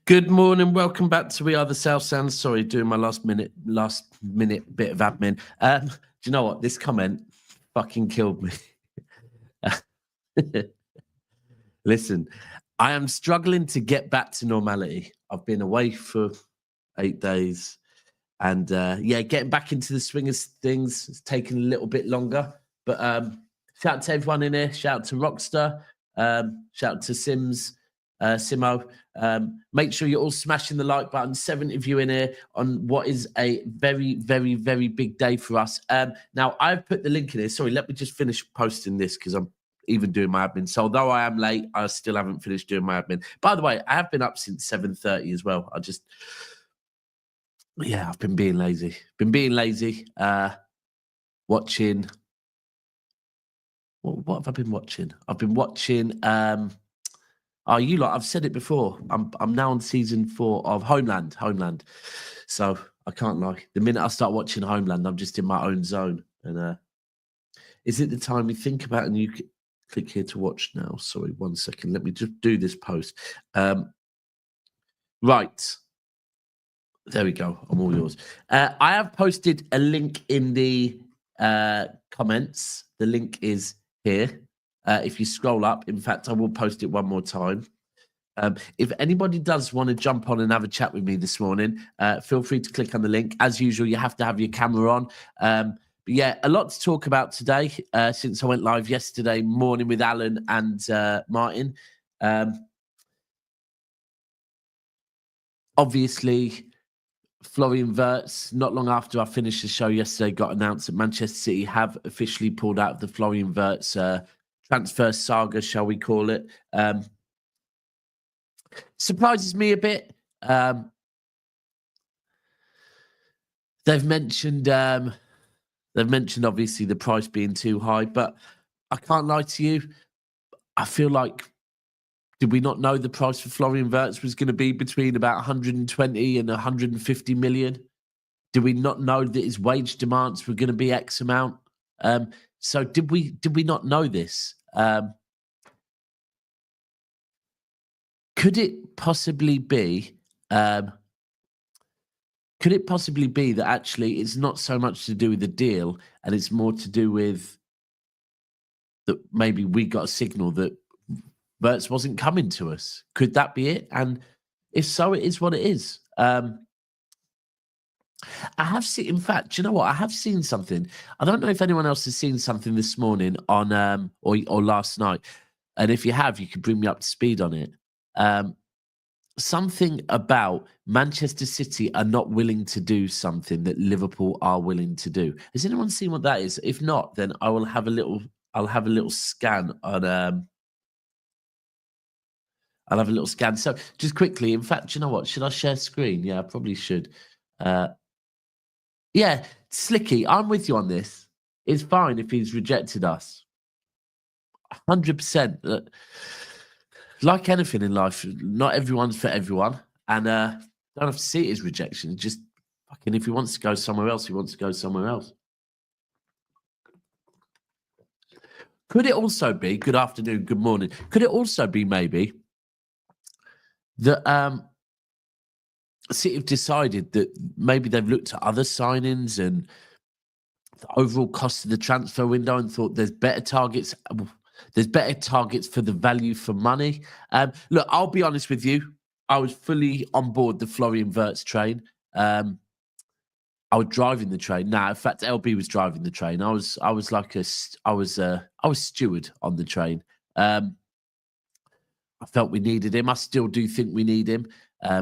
Good morning. Welcome back to We Are the South Sound. Sorry, doing my last minute bit of admin. Do you know what? This comment fucking killed me. Listen, I am struggling to get back to normality. I've been away for 8 days, and getting back into the swing of things has taken a little bit longer. But shout out to everyone in here. Shout out to Rockstar. Shout out to Simo. Make sure you're all smashing the like button. 70 of you in here on what is a very, very, very big day for us. Now, I've put the link in here. Sorry, let me just finish posting this because I'm even doing my admin. So although I am late, I still haven't finished doing my admin. By the way, I have been up since 7:30 as well. I've been being lazy. Watching. What have I been watching? I've been watching. I've said it before. I'm now on season 4 of Homeland. So I can't lie. The minute I start watching Homeland, I'm just in my own zone. And is it the time you think about and you click here to watch now? Sorry, 1 second. Let me just do this post. Right. There we go. I'm all yours. I have posted a link in the comments. The link is here. If you scroll up, in fact, I will post it one more time. If anybody does want to jump on and have a chat with me this morning, feel free to click on the link. As usual, you have to have your camera on. But yeah, a lot to talk about today since I went live yesterday morning with Alan and Martin. Obviously, Florian Wirtz, not long after I finished the show yesterday, got announced that Manchester City have officially pulled out of the Florian Wirtz transfer saga, shall we call it. Surprises me a bit. They've mentioned obviously the price being too high, but I can't lie to you. I feel like, did we not know the price for Florian Wirtz was going to be between about 120 and 150 million? Did we not know that his wage demands were going to be X amount? So did we not know this? Could it possibly be that actually it's not so much to do with the deal and it's more to do with that maybe we got a signal that Wirtz wasn't coming to us? Could that be it? And if so, it is what it is. I have seen, in fact, do you know what? I have seen something. I don't know if anyone else has seen something this morning on or last night. And if you have, you could bring me up to speed on it. Something about Manchester City are not willing to do something that Liverpool are willing to do. Has anyone seen what that is? If not, then I'll have a little scan on I'll have a little scan. So just quickly, in fact, you know what? Should I share screen? Yeah, I probably should. Yeah, Slicky, I'm with you on this. It's fine if he's rejected us. 100%. Like anything in life, not everyone's for everyone. And don't have to see it as rejection. Just fucking, if he wants to go somewhere else, he wants to go somewhere else. Could it also be, good afternoon, good morning, could it also be maybe that City have decided that maybe they've looked at other signings and the overall cost of the transfer window and thought there's better targets for the value for money. Look, I'll be honest with you. I was fully on board the Florian Wirtz train. I was driving the train. In fact, LB was driving the train. I was steward on the train. I felt we needed him. I still do think we need him.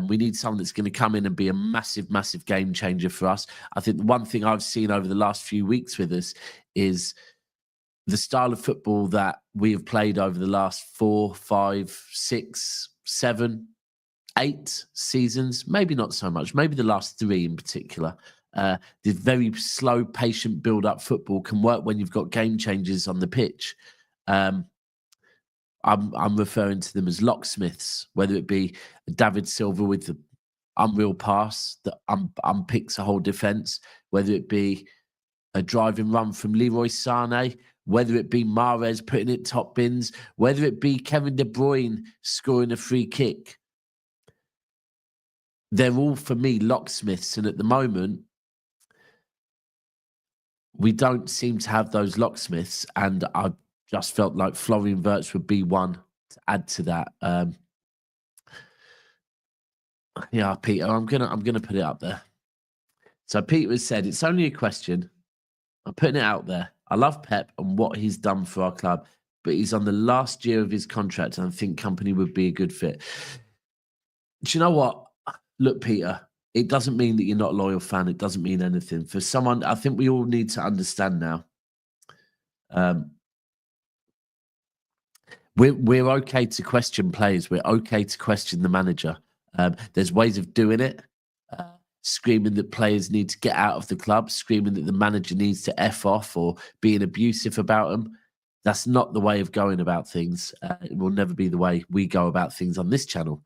We need someone that's going to come in and be a massive, massive game changer for us. I think the one thing I've seen over the last few weeks with us is the style of football that we have played over the last 4, 5, 6, 7, 8 seasons. Maybe not so much. Maybe the last 3 in particular. The very slow, patient build-up football can work when you've got game changers on the pitch. I'm referring to them as locksmiths, whether it be David Silva with the unreal pass that unpicks a whole defence, whether it be a driving run from Leroy Sané, whether it be Mahrez putting it top bins, whether it be Kevin De Bruyne scoring a free kick. they're all, for me, locksmiths. And at the moment, we don't seem to have those locksmiths. And I just felt like Florian Wirtz would be one to add to that. Yeah, Peter, I'm gonna put it up there. So Peter has said, it's only a question. I'm putting it out there. I love Pep and what he's done for our club, but he's on the last year of his contract and I think company would be a good fit. Do you know what? Look, Peter, it doesn't mean that you're not a loyal fan. It doesn't mean anything. For someone, I think we all need to understand now. We're okay to question players. We're okay to question the manager. There's ways of doing it. Screaming that players need to get out of the club, screaming that the manager needs to F off or being abusive about them. That's not the way of going about things. It will never be the way we go about things on this channel.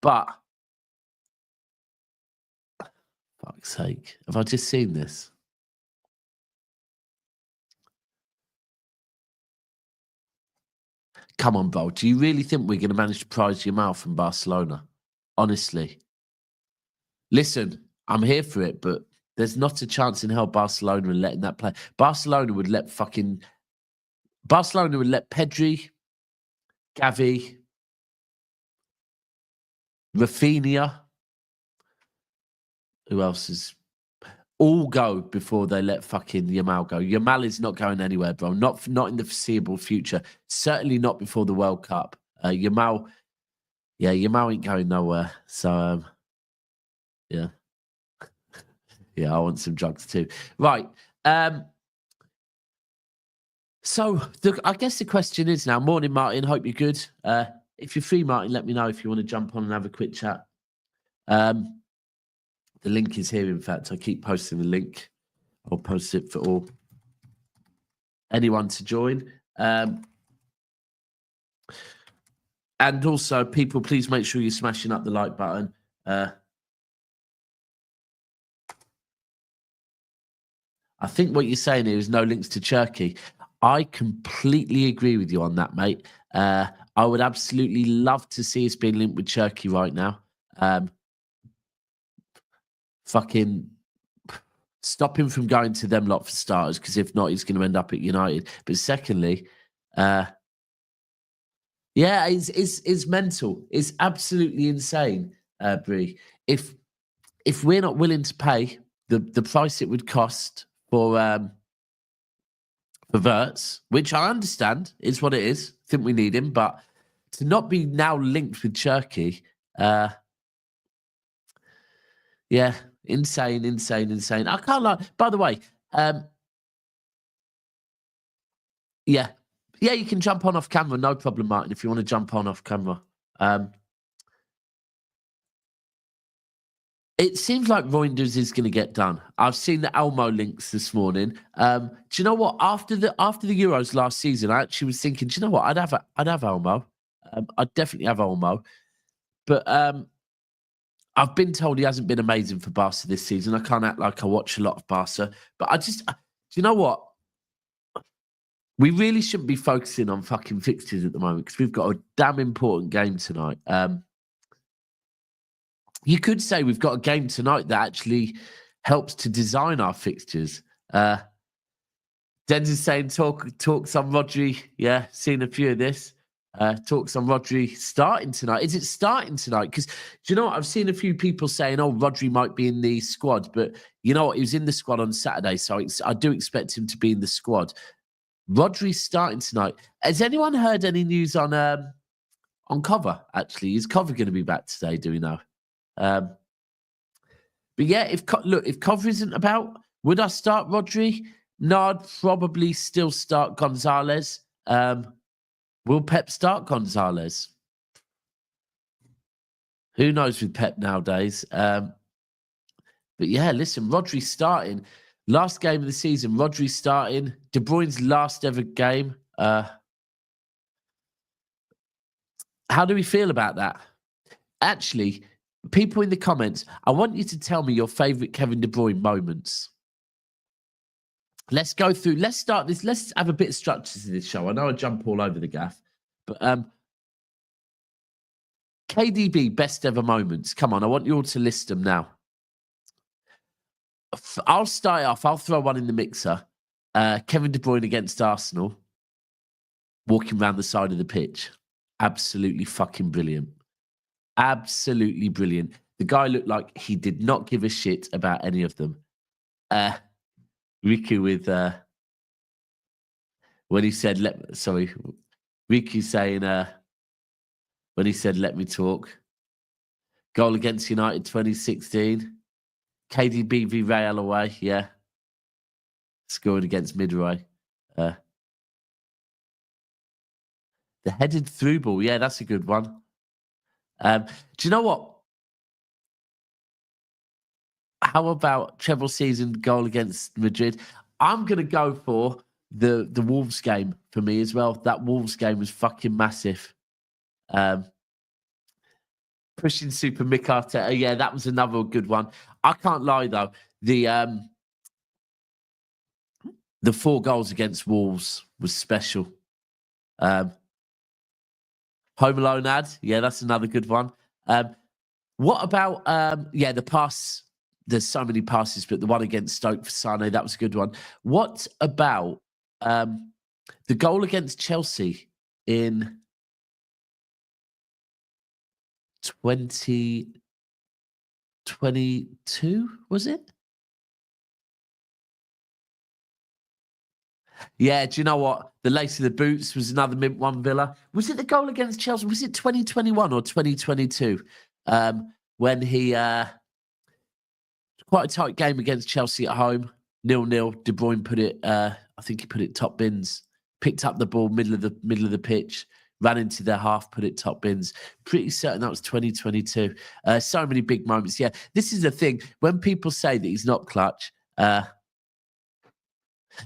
But, fuck's sake, have I just seen this? Come on, bro. Do you really think we're going to manage to prize your mouth from Barcelona? Honestly. Listen, I'm here for it, but there's not a chance in hell Barcelona are letting that play. Barcelona would let Pedri, Gavi, Rafinha, who else is all go before they let fucking Yamal go. Yamal is not going anywhere, bro. Not in the foreseeable future. Certainly not before the World Cup. Yamal ain't going nowhere. So, yeah. Yeah, I want some drugs too. Right. So I guess the question is now, morning, Martin. Hope you're good. If you're free, Martin, let me know if you want to jump on and have a quick chat. The link is here, in fact. I keep posting the link. I'll post it for anyone to join. And also, people, please make sure you're smashing up the like button. I think what you're saying here is no links to Turkey. I completely agree with you on that, mate. I would absolutely love to see us being linked with Turkey right now. Fucking stop him from going to them lot for starters, because if not, he's going to end up at United. But secondly, yeah, it's mental. It's absolutely insane, Brie. If we're not willing to pay the price it would cost for Wirtz, which I understand is what it is. I think we need him, but to not be now linked with Turkey, yeah, insane. I can't lie. By the way, yeah, you can jump on off camera, no problem, Martin, if you want to jump on off camera. It seems like Reijnders is going to get done. I've seen the Elmo links this morning. Do you know what? After the Euros last season, I actually was thinking, do you know what? I'd have Elmo. I'd definitely have Elmo. But I've been told he hasn't been amazing for Barca this season. I can't act like I watch a lot of Barca. But do you know what? We really shouldn't be focusing on fucking fixtures at the moment, because we've got a damn important game tonight. You could say we've got a game tonight that actually helps to design our fixtures. Denz is saying talks on Rodri. Yeah, seen a few of this. Talks on Rodri starting tonight. Is it starting tonight? Because do you know what? I've seen a few people saying, oh, Rodri might be in the squad. But you know what? He was in the squad on Saturday, so I do expect him to be in the squad. Rodri's starting tonight. Has anyone heard any news on Cover, actually? Is Cover going to be back today? Do we know? But yeah, if Cover isn't about, would I start Rodri? No, I'd probably still start Gonzalez. Will Pep start Gonzalez? Who knows with Pep nowadays? But yeah, listen, Rodri starting. Last game of the season, Rodri starting. De Bruyne's last ever game. How do we feel about that? Actually, people in the comments, I want you to tell me your favourite Kevin De Bruyne moments. Let's go through. Let's start this. Let's have a bit of structure to this show. I know I jump all over the gaff, but KDB best ever moments. Come on, I want you all to list them now. I'll start off. I'll throw one in the mixer. Kevin De Bruyne against Arsenal, walking around the side of the pitch. Absolutely fucking brilliant. Absolutely brilliant. The guy looked like he did not give a shit about any of them. Riku with when he said Riku saying when he said let me talk. Goal against United 2016. KDB v Real away, yeah. Scoring against Midway. The headed through ball, yeah, that's a good one. Do you know what? How about treble season goal against Madrid? I'm going to go for the Wolves game for me as well. That Wolves game was fucking massive. Pushing Super Mick Arteta. Yeah, that was another good one. I can't lie, though. The 4 goals against Wolves was special. Home Alone ad. Yeah, that's another good one. What about, the pass? There's so many passes, but the one against Stoke for Sane, that was a good one. What about the goal against Chelsea in 2022, was it? Yeah, do you know what? The lace of the boots was another mint one, Villa. Was it the goal against Chelsea? Was it 2021 or 2022? When he quite a tight game against Chelsea at home, 0-0. De Bruyne put it. I think he put it top bins. Picked up the ball middle of the pitch, ran into their half, put it top bins. Pretty certain that was 2022. So many big moments. Yeah, this is the thing. When people say that he's not clutch.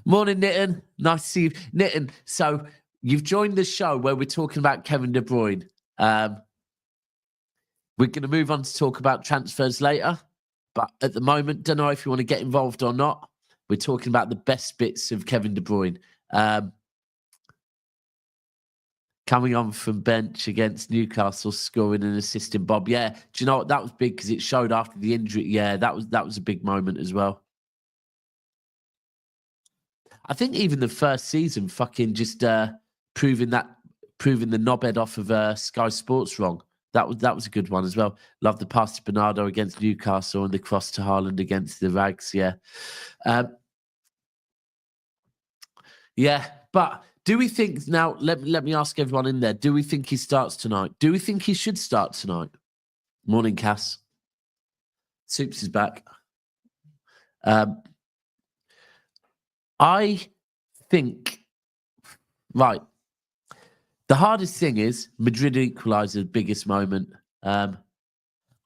Morning, Nitin. Nice to see you, Nitin. So you've joined the show where we're talking about Kevin De Bruyne. We're going to move on to talk about transfers later. But at the moment, don't know if you want to get involved or not. We're talking about the best bits of Kevin De Bruyne. Coming on from bench against Newcastle, scoring and assisting Bob. Yeah, do you know what? That was big because it showed after the injury. Yeah, that was a big moment as well. I think even the first season, fucking just proving the knobhead off of Sky Sports wrong. That was a good one as well. Love the pass to Bernardo against Newcastle and the cross to Haaland against the Rags. Yeah, yeah. But do we think now? Let me ask everyone in there. Do we think he starts tonight? Do we think he should start tonight? Morning, Cass. Soups is back. I think, right, the hardest thing is Madrid equaliser, biggest moment. I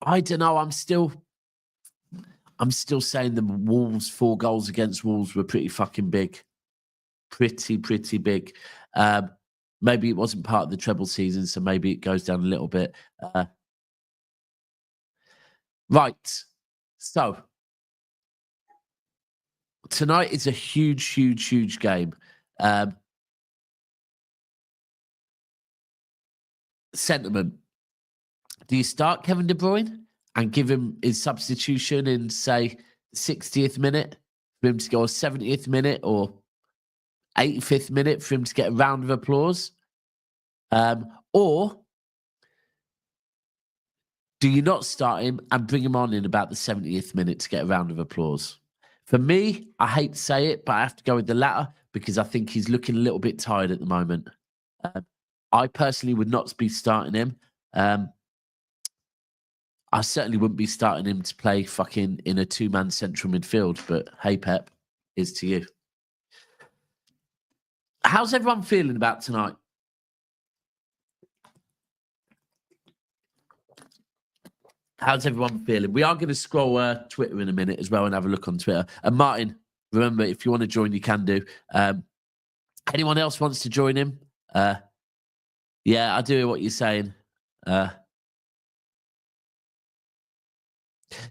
don't know. I'm still saying the Wolves 4 goals against Wolves were pretty fucking big. Pretty big. Maybe it wasn't part of the treble season, so maybe it goes down a little bit. Right. So tonight is a huge game. Sentiment. Do you start Kevin De Bruyne and give him his substitution in, say, 60th minute for him to go, 70th minute or 85th minute for him to get a round of applause? Or do you not start him and bring him on in about the 70th minute to get a round of applause? For me, I hate to say it, but I have to go with the latter because I think he's looking a little bit tired at the moment. I personally would not be starting him. I certainly wouldn't be starting him to play fucking in a 2-man central midfield, but hey, Pep, is to you. How's everyone feeling about tonight? How's everyone feeling? We are going to scroll Twitter in a minute as well and have a look on Twitter. And Martin, remember, if you want to join, you can do. Anyone else wants to join him? Yeah, I do hear what you're saying. Yeah,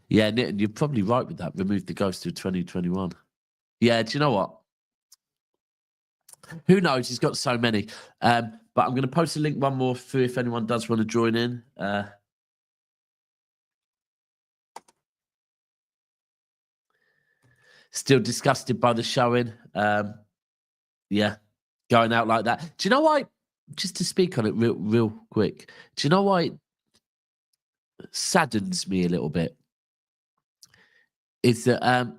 Nitin, you're probably right with that. Remove the ghost of 2021. Yeah, do you know what? Who knows? He's got so many. But I'm going to post a link one more through if anyone does want to join in. Still disgusted by the showing. Yeah, going out like that. Do you know why? Just to speak on it real quick. Do you know why it saddens me a little bit? Is that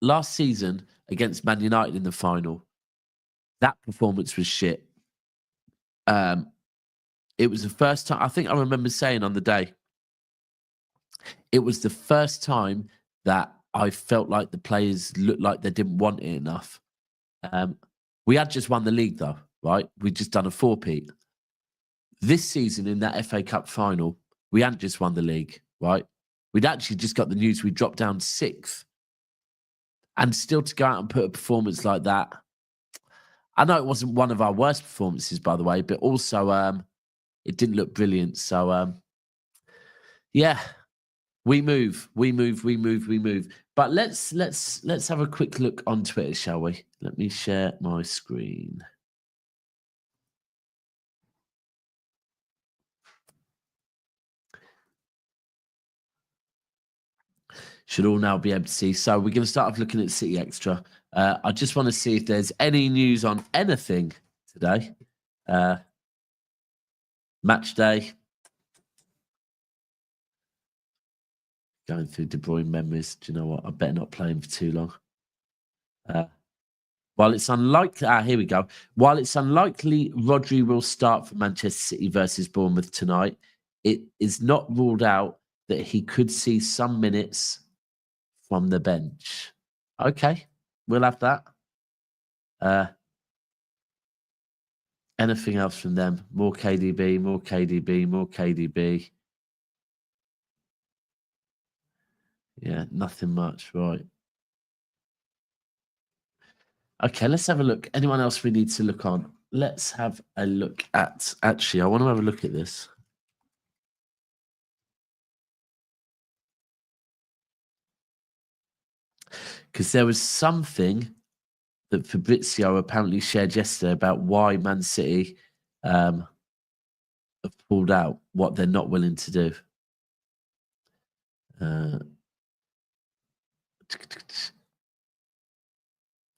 last season against Man United in the final, that performance was shit. It was the first time, I think I remember saying on the day, it was the first time that I felt like the players looked like they didn't want it enough. We had just won the league though, right? We'd just done a 4-peat. This season in that FA Cup final, we hadn't just won the league, right? We'd actually just got the news we dropped down 6th. And still to go out and put a performance like that, I know it wasn't one of our worst performances, by the way, but also it didn't look brilliant. So, yeah, we move. But let's have a quick look on Twitter, shall we? Let me share my screen. Should all now be able to see. So we're going to start off looking at City Extra. I just want to see if there's any news on anything today. Match day. Going through De Bruyne memories. Do you know what? I better not play him for too long. While it's unlikely, here we go. While it's unlikely Rodri will start for Manchester City versus Bournemouth tonight, it is not ruled out that he could see some minutes from the bench. Okay, we'll have that. Anything else from them? More KDB, more KDB, more KDB. Yeah, nothing much, right. Okay, let's have a look. Anyone else we need to look on? Let's have a look at... Actually, I want to have a look at this. Because there was something that Fabrizio apparently shared yesterday about why Man City have pulled out, what they're not willing to do.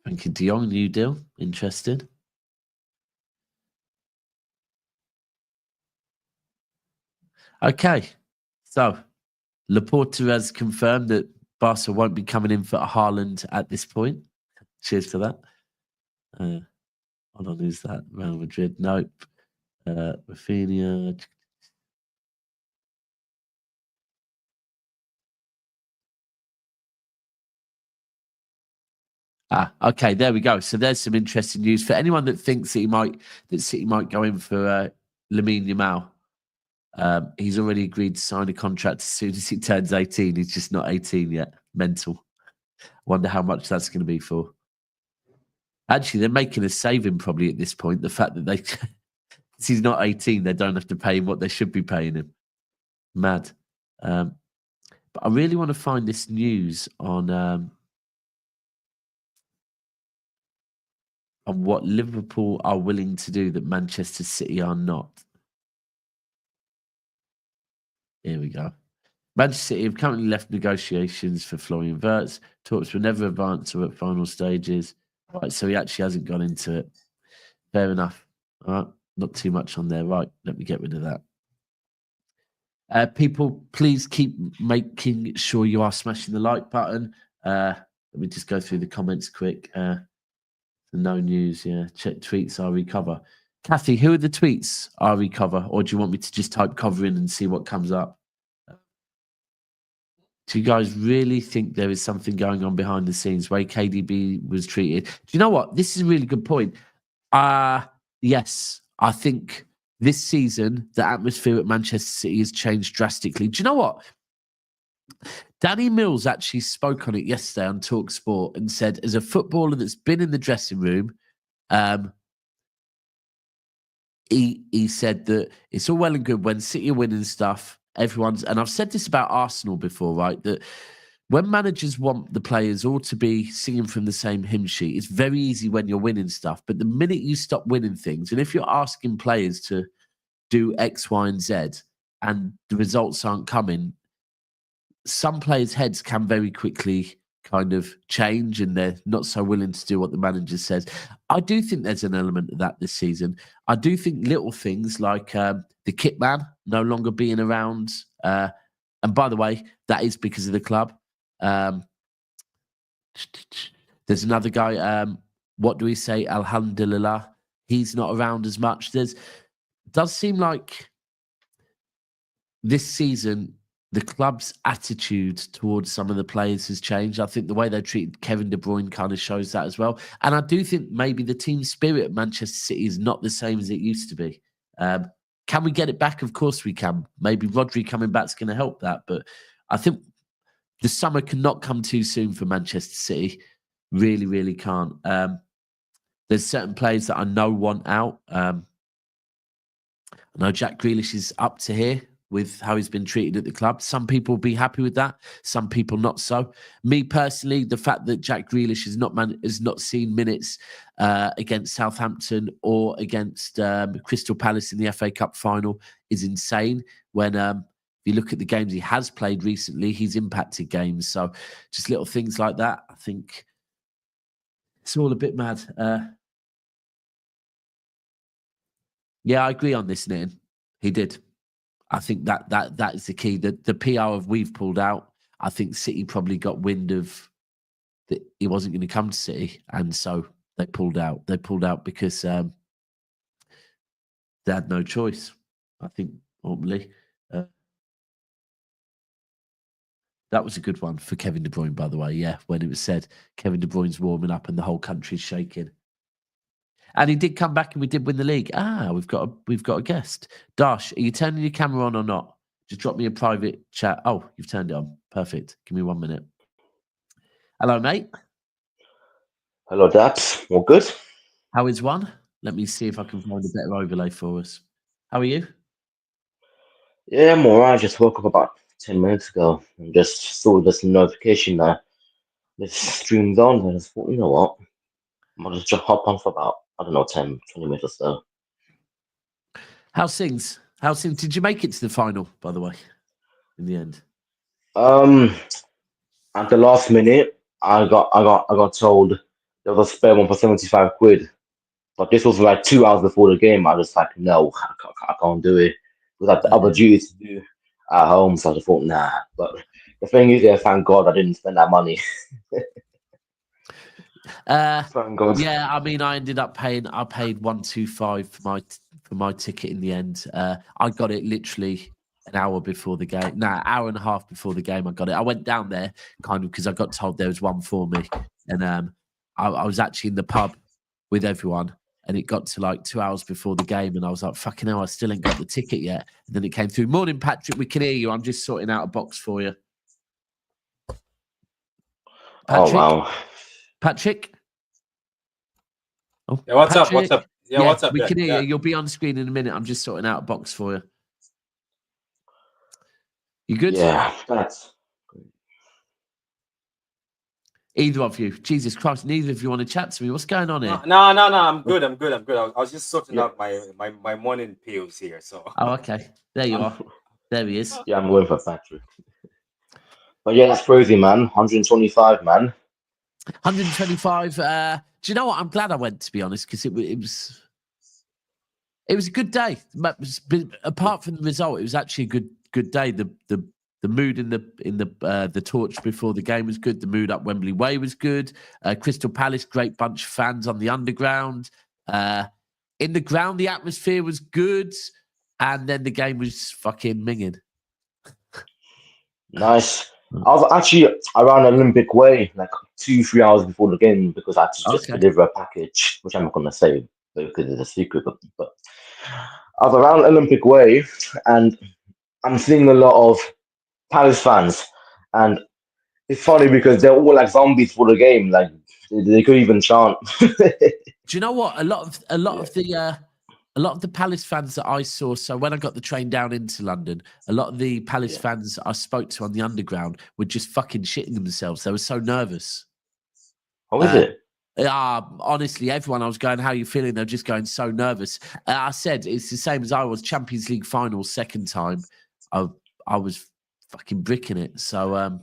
Frankie de Jong, new deal. Interesting. Okay. So, Laporta has confirmed that Barca won't be coming in for Haaland at this point. Cheers for that. Hold on, who's that? Real Madrid? Nope. Rafinha. Okay, there we go. So there's some interesting news for anyone that thinks that City might go in for Lamine Yamal. He's already agreed to sign a contract as soon as he turns 18. He's just not 18 yet. Mental. Wonder how much that's going to be for. Actually, they're making a saving probably at this point. The fact that he's not 18, they don't have to pay him what they should be paying him. Mad. But I really want to find this news on what Liverpool are willing to do that Manchester City are not. Here we go. Manchester City have currently left negotiations for Florian Wirtz. Talks were never advanced or at final stages. Right, so he actually hasn't gone into it. Fair enough. All right, not too much on there. Right, let me get rid of that. People, please keep making sure you are smashing the like button. Let me just go through the comments quick. No news, yeah. Check tweets, RE cover. Kathy, who are the tweets, RE cover? Or do you want me to just type cover in and see what comes up? Do you guys really think there is something going on behind the scenes way KDB was treated? Do you know what? This is a really good point. Yes, I think this season the atmosphere at Manchester City has changed drastically. Do you know what? Danny Mills actually spoke on it yesterday on TalkSport and said, as a footballer that's been in the dressing room, he said that it's all well and good when City are winning stuff. Everyone's, and I've said this about Arsenal before, right? That when managers want the players all to be singing from the same hymn sheet, it's very easy when you're winning stuff. But the minute you stop winning things, and if you're asking players to do X, Y, and Z, and the results aren't coming, some players' heads can very quickly kind of change and they're not so willing to do what the manager says. I do think there's an element of that this season. I do think little things like the kit man no longer being around. And by the way, that is because of the club. There's another guy, what do we say? Alhamdulillah. He's not around as much. Does seem like this season, the club's attitude towards some of the players has changed. I think the way they treated Kevin De Bruyne kind of shows that as well. And I do think maybe the team spirit at Manchester City is not the same as it used to be. Can we get it back? Of course we can. Maybe Rodri coming back is going to help that. But I think the summer cannot come too soon for Manchester City. Really, really can't. There's certain players that I know want out. I know Jack Grealish is up to here with how he's been treated at the club. Some people will be happy with that. Some people not so. Me personally, the fact that Jack Grealish has not seen minutes against Southampton or against Crystal Palace in the FA Cup final is insane. When if you look at the games he has played recently, he's impacted games. So just little things like that. I think it's all a bit mad. Yeah, I agree on this, Nathan. He did. I think that is the key. The PR of we've pulled out. I think City probably got wind of that he wasn't going to come to City, and so they pulled out. They pulled out because they had no choice. I think ultimately that was a good one for Kevin De Bruyne, by the way. Yeah, when it was said Kevin De Bruyne's warming up and the whole country's shaking. And he did come back and we did win the league. We've got a guest. Dash, are you turning your camera on or not? Just drop me a private chat. Oh, you've turned it on. Perfect. Give me 1 minute. Hello, mate. Hello, Dax. All good? How is one? Let me see if I can find a better overlay for us. How are you? Yeah, I'm alright. I just woke up about 10 minutes ago and just saw this notification that this stream's on. And I just thought, you know what? I'll just hop on for about, I don't know, 10, 20 minutes or so. How's things? Did you make it to the final, by the way, in the end? At the last minute, I got told there was a spare one for 75 quid. But this was like 2 hours before the game. I was like, no, I can't do it. Because I had other duties to do at home, so I just thought, nah. But the thing is, yeah, thank God I didn't spend that money. Thank God. Yeah, I mean, I ended up paying. I paid 125 for my ticket in the end. I got it literally an hour before the game. Nah, hour and a half before the game. I got it. I went down there kind of because I got told there was one for me, and I was actually in the pub with everyone. And it got to like 2 hours before the game, and I was like, fucking hell, I still ain't got the ticket yet. And then it came through. Morning, Patrick, we can hear you. I'm just sorting out a box for you. Patrick? Oh, wow. Patrick? Oh, yeah, what's Patrick? up? What's up? Yeah, what's up? We can hear you. You'll be on screen in a minute. I'm just sorting out a box for you. You good? Yeah, that's Either of you. Jesus Christ, neither of you want to chat to me. What's going on here? No. I'm good. I was just sorting out my morning pills here. So. Oh, okay. There you are. There he is. Yeah, I'm going for Patrick. But yeah, that's crazy, man. 125, man. 125. Do you know what? I'm glad I went, to be honest, because it was a good day. Apart from the result, it was actually a good day. The mood in the torch before the game was good. The mood up Wembley Way was good. Crystal Palace, great bunch of fans on the underground. In the ground, the atmosphere was good, and then the game was fucking minging. Nice. I was actually around Olympic Way like 2-3 hours before the game because I had to just deliver a package, which I'm not going to say because it's a secret. But I was around Olympic Way, and I'm seeing a lot of Palace fans, and it's funny because they're all like zombies for the game. Like they could even chant. Do you know what? A lot of the Palace fans that I saw. So when I got the train down into London, a lot of the Palace fans I spoke to on the underground were just fucking shitting themselves. They were so nervous. How is it? Honestly, everyone I was going, how are you feeling? They're just going so nervous. I said it's the same as I was. Champions League final second time. I was fucking bricking it. So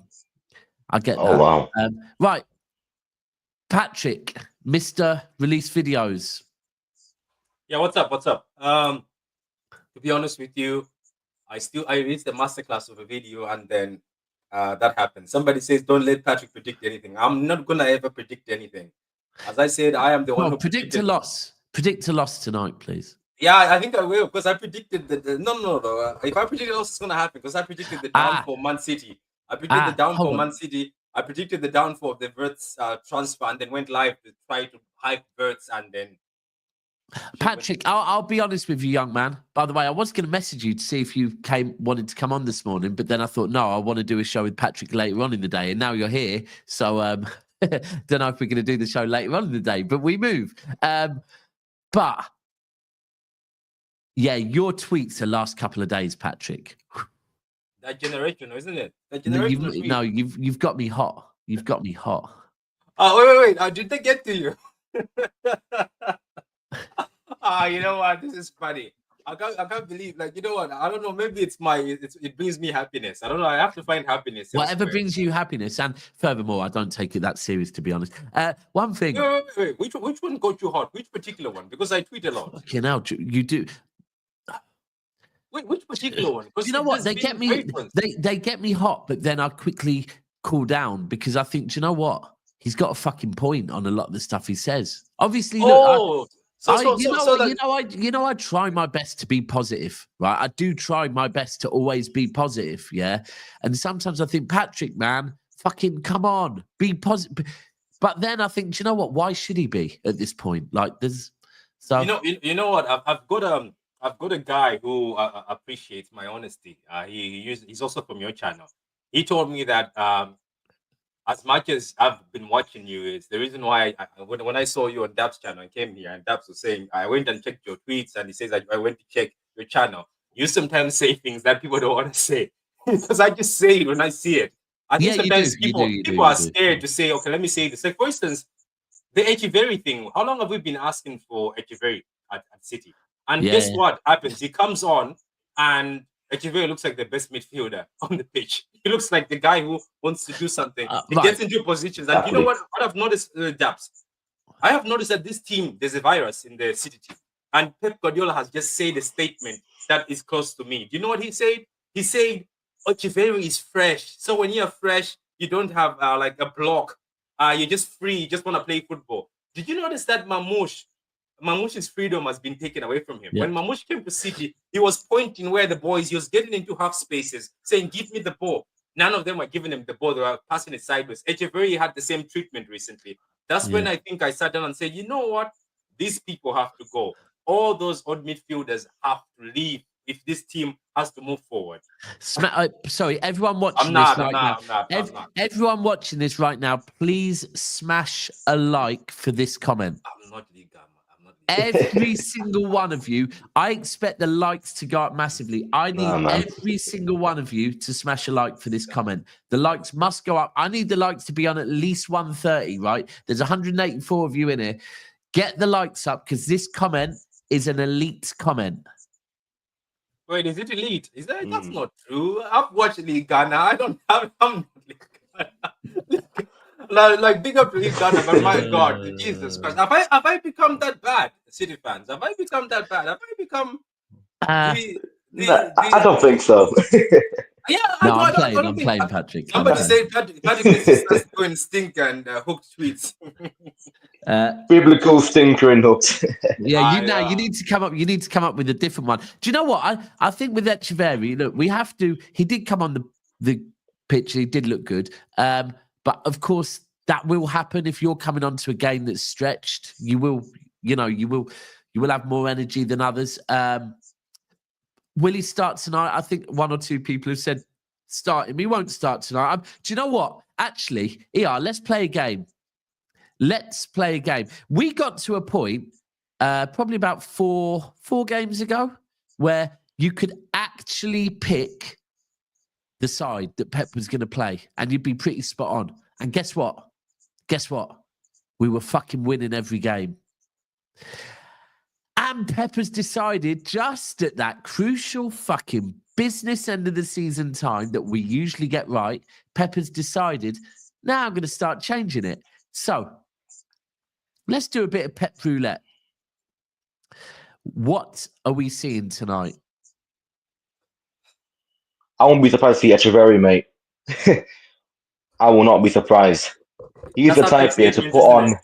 I get Oh, that. wow. Right. Patrick, Mr. Release Videos. Yeah, what's up? What's up? To be honest with you, I released the masterclass of a video, and then that happened. Somebody says, "Don't let Patrick predict anything." I'm not gonna ever predict anything. As I said, I am the one Well, who predict predicted. a loss. Predict a loss tonight, please. Yeah, I think I will, because I predicted no. If I predict else, it's gonna happen, because I predicted the downfall of Man City. I predicted the downfall of Man City. I predicted the downfall of the Wirtz transfer, and then went live to try to hype Wirtz, and then. Patrick, I'll be honest with you, young man. By the way, I was going to message you to see if you wanted to come on this morning, but then I thought, no, I want to do a show with Patrick later on in the day, and now you're here, so don't know if we're going to do the show later on in the day, but we move. But yeah, your tweets the last couple of days, Patrick. That generation, isn't it? That generation. No, you've got me hot. You've got me hot. Oh, wait. Did they get to you? You know what? This is funny. I can't believe, like, you know what? I don't know. Maybe it brings me happiness. I don't know. I have to find happiness. Whatever brings you happiness, and furthermore, I don't take it that serious, to be honest. One thing. Wait. Which one got you hot? Which particular one? Because I tweet a lot. Okay, now you do. Wait, which particular one? You know what? They get me. They get me hot, but then I quickly cool down because I think, do you know what? He's got a fucking point on a lot of the stuff he says. Obviously, look. I try my best to be positive, right? I do try my best to always be positive, yeah. And sometimes I think, Patrick, man, fucking come on, be positive. But then I think, do you know what? Why should he be at this point? Like, there's so. You know what? I've got a guy who appreciates my honesty. He's also from your channel. He told me that as much as I've been watching you, is the reason why when I saw you on Dab's channel and came here, and Dabs was saying, I went and checked your tweets, and he says, I went to check your channel. You sometimes say things that people don't want to say because I just say it when I see it. I think sometimes people are scared to say, okay, let me say this. Like, for instance, the Echeverry thing. How long have we been asking for Echeverry at City? And guess what happens? He comes on, and Echeverry looks like the best midfielder on the pitch. He looks like the guy who wants to do something. He gets into positions. And you know what I've noticed, Dabs? I have noticed that this team, there's a virus in the City team. And Pep Guardiola has just said a statement that is close to me. Do you know what he said? He said, Echeverry is fresh. So when you're fresh, you don't have like a block. You're just free. You just want to play football. Did you notice that Mamouche's freedom has been taken away from him? Yeah. When Mamouche came to City, he was pointing where the boys, he was getting into half spaces, saying, give me the ball. None of them were giving him the ball. They were passing it sideways. Echeverry had the same treatment recently. That's when I think I sat down and said, you know what? These people have to go. All those odd midfielders have to leave if this team has to move forward. Sorry, everyone watching this right now. Everyone watching this right now, please smash a like for this comment. I'm not legal. Every single one of you, I expect the likes to go up massively. I need every single one of you to smash a like for this comment. The likes must go up. I need the likes to be on at least 130, right? There's 184 of you in here. Get the likes up because this comment is an elite comment. Wait, is it elite? Is that that's not true? I've watched League Ghana. I don't have. I'm like big up to League Ghana, but my God, Jesus Christ, have I become that bad? City fans, have I become that bad? Have I become? I don't think so. Yeah, I'm playing Patrick. Somebody said Patrick starts doing stink and hooked tweets. Biblical stinker and hooked. You need to come up. You need to come up with a different one. Do you know what? I think with Echeverry, look, we have to. He did come on the pitch. He did look good. But of course, that will happen if you're coming onto a game that's stretched. You will have more energy than others. Will he start tonight? I think one or two people have said start him. He won't start tonight. Do you know what? Actually, let's play a game. Let's play a game. We got to a point probably about four games ago where you could actually pick the side that Pep was going to play and you'd be pretty spot on. And guess what? We were fucking winning every game. And Pep has decided just at that crucial fucking business end of the season time that we usually get right, Pep has decided Now I'm going to start changing it. So let's do a bit of Pep roulette. What are we seeing tonight? I won't be surprised to see Echeverri, mate. I will not be surprised. He's the type there to put on.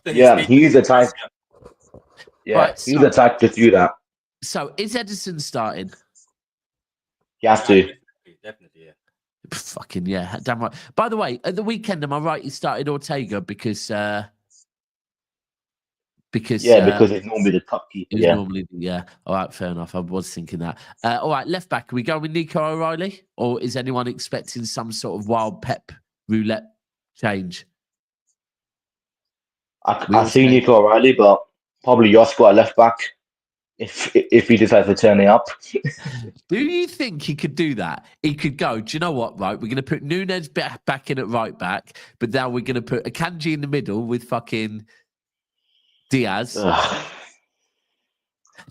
He's the type. Yeah, right, he's the type to do that. So is Edison starting? He has to. Definitely, yeah. Fucking yeah, damn right. By the way, at the weekend, am I right? He started Ortega because because it's normally the top keeper. Yeah, normally All right, fair enough. I was thinking that. All right, left back. Are we going with Nico O'Reilly, or is anyone expecting some sort of wild Pep roulette change? I see Nico O'Reilly, but probably Josko at left back if he decides to turn it up. Do you think he could do that? He could go, do you know what, right? We're going to put Núñez back in at right back, but now we're going to put Akanji in the middle with fucking Diaz.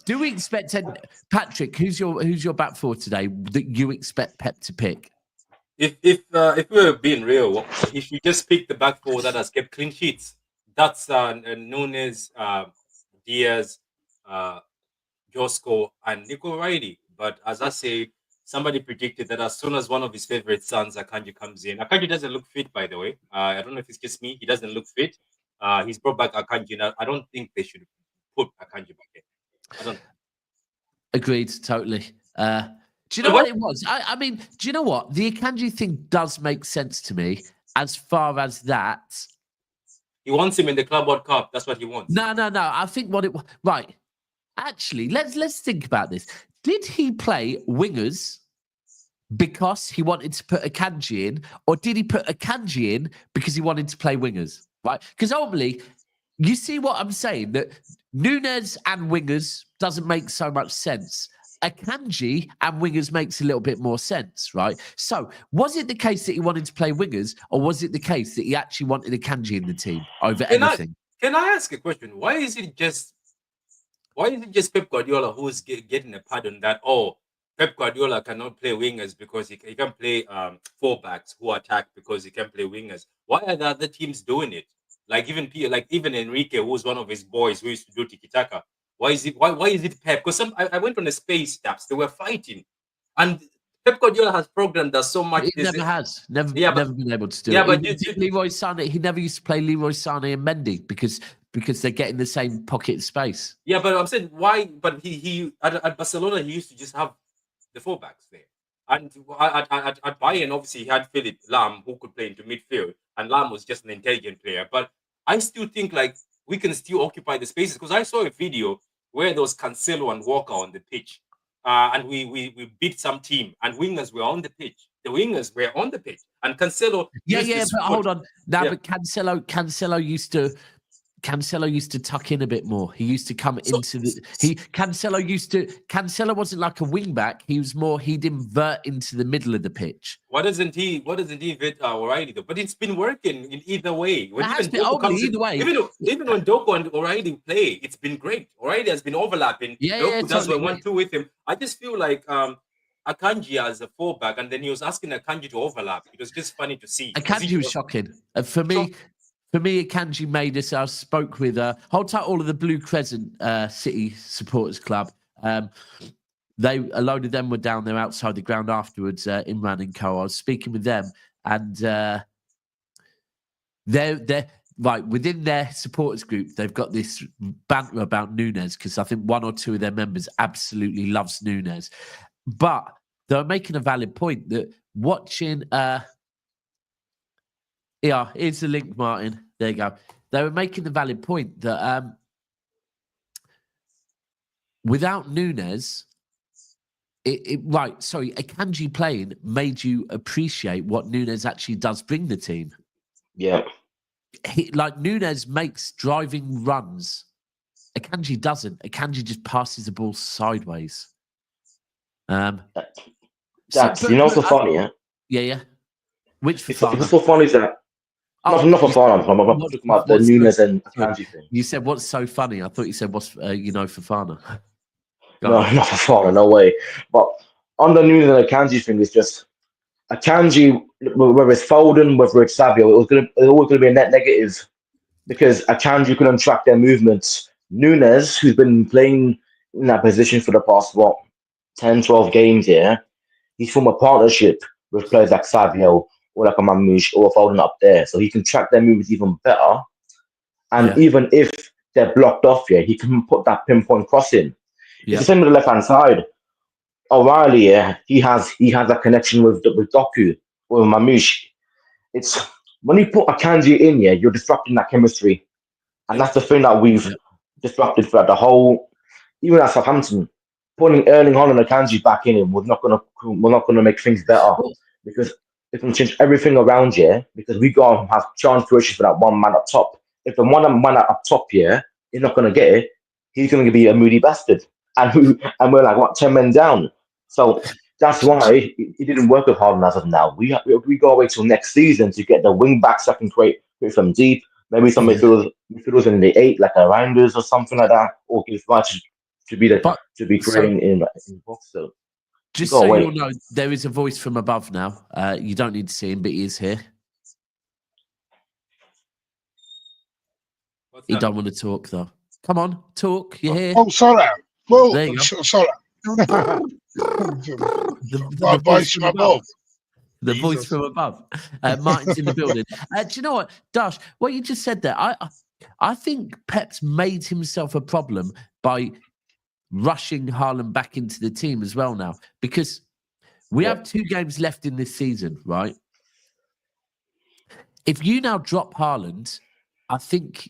Do we expect Patrick? Who's your back four today that you expect Pep to pick? If we're being real, if you just pick the back four that has kept clean sheets, that's Núñez, Diaz, Josko, and Nico O'Reilly. But as I say, somebody predicted that as soon as one of his favorite sons, Akanji, comes in, Akanji doesn't look fit, by the way. I don't know if it's just me. He doesn't look fit. He's brought back Akanji. Now, I don't think they should put Akanji back in. I don't. Agreed, totally. Do you know what it was? I mean, do you know what? The Akanji thing does make sense to me as far as that. He wants him in the Club World Cup. That's what he wants. No. I think what it was. Right. Actually, let's think about this. Did he play wingers because he wanted to put Akanji in, or did he put Akanji in because he wanted to play wingers? Right? Because ultimately, you see what I'm saying, that Núñez and wingers doesn't make so much sense. Akanji and wingers makes a little bit more sense, right? So, was it the case that he wanted to play wingers, or was it the case that he actually wanted Akanji in the team over everything? Can I ask a question? Why is it just Pep Guardiola who's getting a pardon that, Pep Guardiola cannot play wingers because he can play fullbacks who attack because he can play wingers? Why are the other teams doing it? Like even Enrique, who's one of his boys who used to do tiki-taka. Why is it Pep? Because I went on a space taps. They were fighting. And Pep Guardiola has programmed us so much. He never has. Never been able to do it. But Leroy Sané, he never used to play Leroy Sané and Mendy because they get in the same pocket space. Yeah, but I'm saying why? But he at Barcelona he used to just have the fullbacks there, and at Bayern obviously he had Philipp Lahm who could play into midfield, and Lahm was just an intelligent player. But I still think like we can still occupy the spaces because I saw a video where there was Cancelo and Walker on the pitch, and we beat some team, and wingers were on the pitch. The wingers were on the pitch, and Cancelo. But hold on now. But Cancelo used to tuck in a bit more. He used to come into the. Cancelo wasn't like a wing back. He'd invert into the middle of the pitch. Why doesn't he invert O'Reilly though? But it's been working in either way. Either way. Even when Doku and O'Reilly play, it's been great. O'Reilly has been overlapping. Doku does 1-2 with him. I just feel like Akanji as a fullback, and then he was asking Akanji to overlap. It was just funny to see. Akanji was shocking. For me, Akanji made us. I spoke with hold tight, all of the Blue Crescent City Supporters Club. A load of them were down there outside the ground afterwards. Imran and co. I was speaking with them, and they're right within their supporters group. They've got this banter about Núñez because I think one or two of their members absolutely loves Núñez, but they're making a valid point that watching. Yeah, here's the link, Martin. There you go. They were making the valid point that without Núñez, Akanji playing made you appreciate what Núñez actually does bring the team. Yeah. Núñez makes driving runs. Akanji doesn't. Akanji just passes the ball sideways. You know what's so funny, yeah? Yeah. Which Fofana? What's so funny is that not Fofana. I'm talking about the Núñez and Akanji thing. You said what's so funny? I thought you said what's Fofana. No, not Fofana, no way. But on the Núñez and Akanji thing, it's just Akanji, whether it's Foden, whether it's Savio, it's always going to be a net negative because Akanji couldn't track their movements. Nunes, who's been playing in that position for the past, 10, 12 games here, he's formed a partnership with players like Savio or like a Mamouche or Foden up there. So he can track their movements even better. And even if they're blocked off here, he can put that pinpoint cross in. It's the same with the left-hand side. O'Reilly, he has that connection with Doku or Mamouche. It's when you put Akanji in here, you're disrupting that chemistry. And that's the thing that we've disrupted throughout the whole, even at Southampton. Putting Erling Haaland and Akanji back in him was not gonna make things better because it can change everything around here because we gotta have chance creations for that one man up top. If the one man up top here is not gonna get it, he's gonna be a moody bastard. And we're like 10 men down. So that's why it didn't work with Haaland as of now. We go away till next season to get the wing backs that can create from deep. Maybe some midfielders in the 8, like a Reijnders or something like that, or give much to be creating in the box. So just so you all know, there is a voice from above now. You don't need to see him, but he is here. He don't want to talk though. Come on, talk. You're here. Oh, sorry. Well, there you go. Sorry. The voice from above. The voice from above. Martin's in the building. Do you know what, Dash? What you just said there, I think Pep's made himself a problem by rushing Haaland back into the team as well now, because we have 2 games left in this season, right? If you now drop Haaland, I think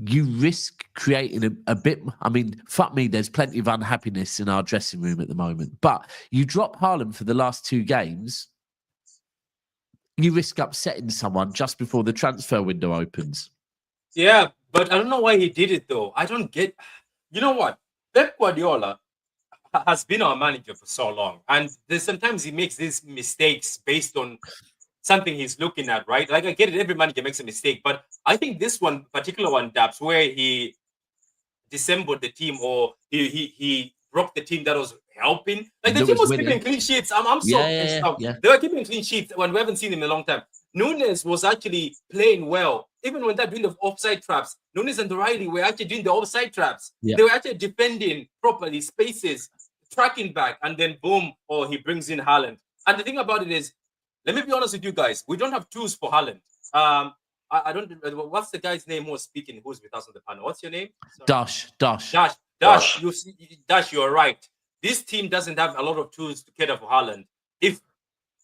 you risk creating a bit. I mean, fuck me, there's plenty of unhappiness in our dressing room at the moment. But you drop Haaland for the last 2 games, you risk upsetting someone just before the transfer window opens. Yeah, but I don't know why he did it though. I don't get. You know what? Pep Guardiola has been our manager for so long, and there's sometimes he makes these mistakes based on something he's looking at, right? Like I get it, every manager makes a mistake, but I think this particular one, Daps, where he dissembled the team or he broke the team that was helping. Like the team was keeping clean sheets. I'm so pissed off. They were keeping clean sheets when we haven't seen him in a long time. Nunes was actually playing well. Even when that doing the offside traps, Nunes and O'Reilly were actually doing the offside traps. They were actually defending properly, spaces, tracking back, and then boom, he brings in Haaland. And the thing about it is, let me be honest with you guys. We don't have tools for Haaland. I don't. What's the guy's name who's speaking? Who's with us on the panel? What's your name? Dash. Dash. You're right. This team doesn't have a lot of tools to cater for Haaland. If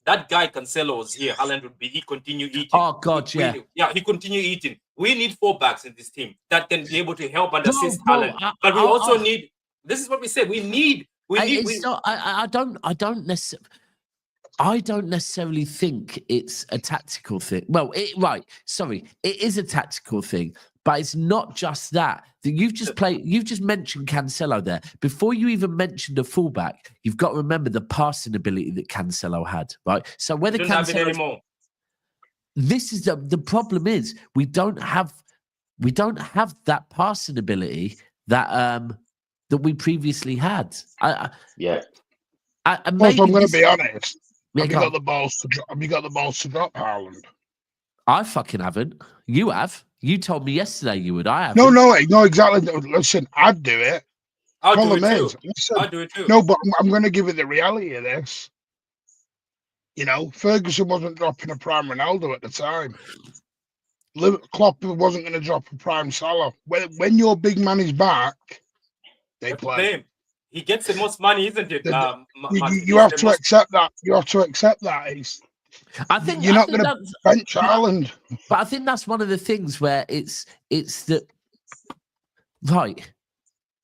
that guy Cancelo was here, Haaland would continue eating. Oh God, he continue eating. We need 4 backs in this team that can be able to help and assist Haaland. But we also need. This is what we said. I don't necessarily think it's a tactical thing. Well, it is a tactical thing, but it's not just that. You've just mentioned Cancelo there. Before you even mentioned a fullback, you've got to remember the passing ability that Cancelo had, right? So whether Cancelo have it anymore. This is the problem is we don't have that passing ability that we previously had. I'm going to be honest. Have you got the balls to drop Haaland? I fucking haven't. You have. You told me yesterday you would. I haven't. No, exactly. Listen, I'd do it. I'll do it too. No, but I'm going to give it the reality of this. You know, Ferguson wasn't dropping a prime Ronaldo at the time. Klopp wasn't going to drop a prime Salah. When your big man is back, they play. He gets the most money, isn't it? You have to accept that. You have to accept that. I think you're not going to bench Haaland. But I think that's one of the things where it's that, right.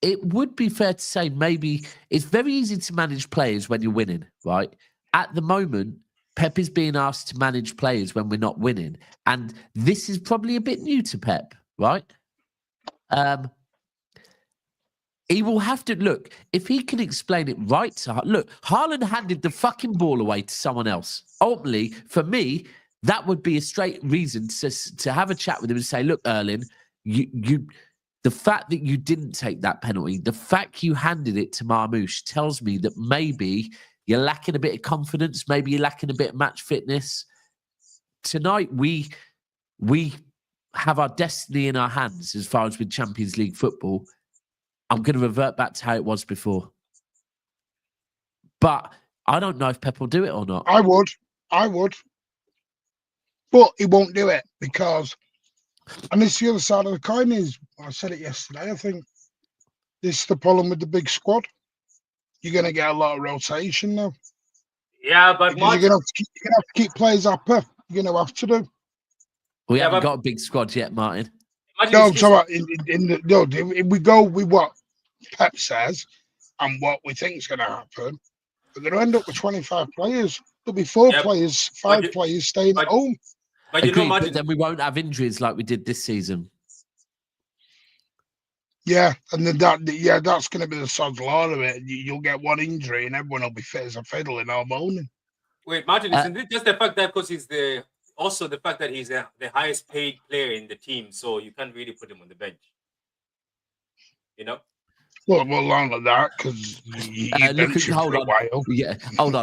It would be fair to say maybe it's very easy to manage players when you're winning, right? At the moment, Pep is being asked to manage players when we're not winning. And this is probably a bit new to Pep, right? He will have to look if he can explain it right. Look, Haaland handed the fucking ball away to someone else. Ultimately, for me, that would be a straight reason to have a chat with him and say, "Look, Erling, the fact that you didn't take that penalty, the fact you handed it to Marmoush tells me that maybe you're lacking a bit of confidence, maybe you're lacking a bit of match fitness. Tonight, we have our destiny in our hands as far as with Champions League football. I'm going to revert back to how it was before. But I don't know if Pep will do it or not. I would. But he won't do it because, and this is the other side of the coin is, I said it yesterday, I think this is the problem with the big squad. You're going to get a lot of rotation now. Yeah, but you're going to have to keep players happy. You're going to have to do. We haven't got a big squad yet, Martin. No, so if we go with what Pep says and what we think is going to happen, we're going to end up with 25 players. There'll be 5 players staying at home. But you Agreed, know, but then we won't have injuries like we did this season. Yeah, and then that's going to be the sod's law of it. You'll get one injury and everyone will be fit as a fiddle in all morning. Wait, Martin, isn't it just the fact that because he's the fact that he's the highest paid player in the team, so you can't really put him on the bench. You know? Well, along with that, because hold on. Yeah, hold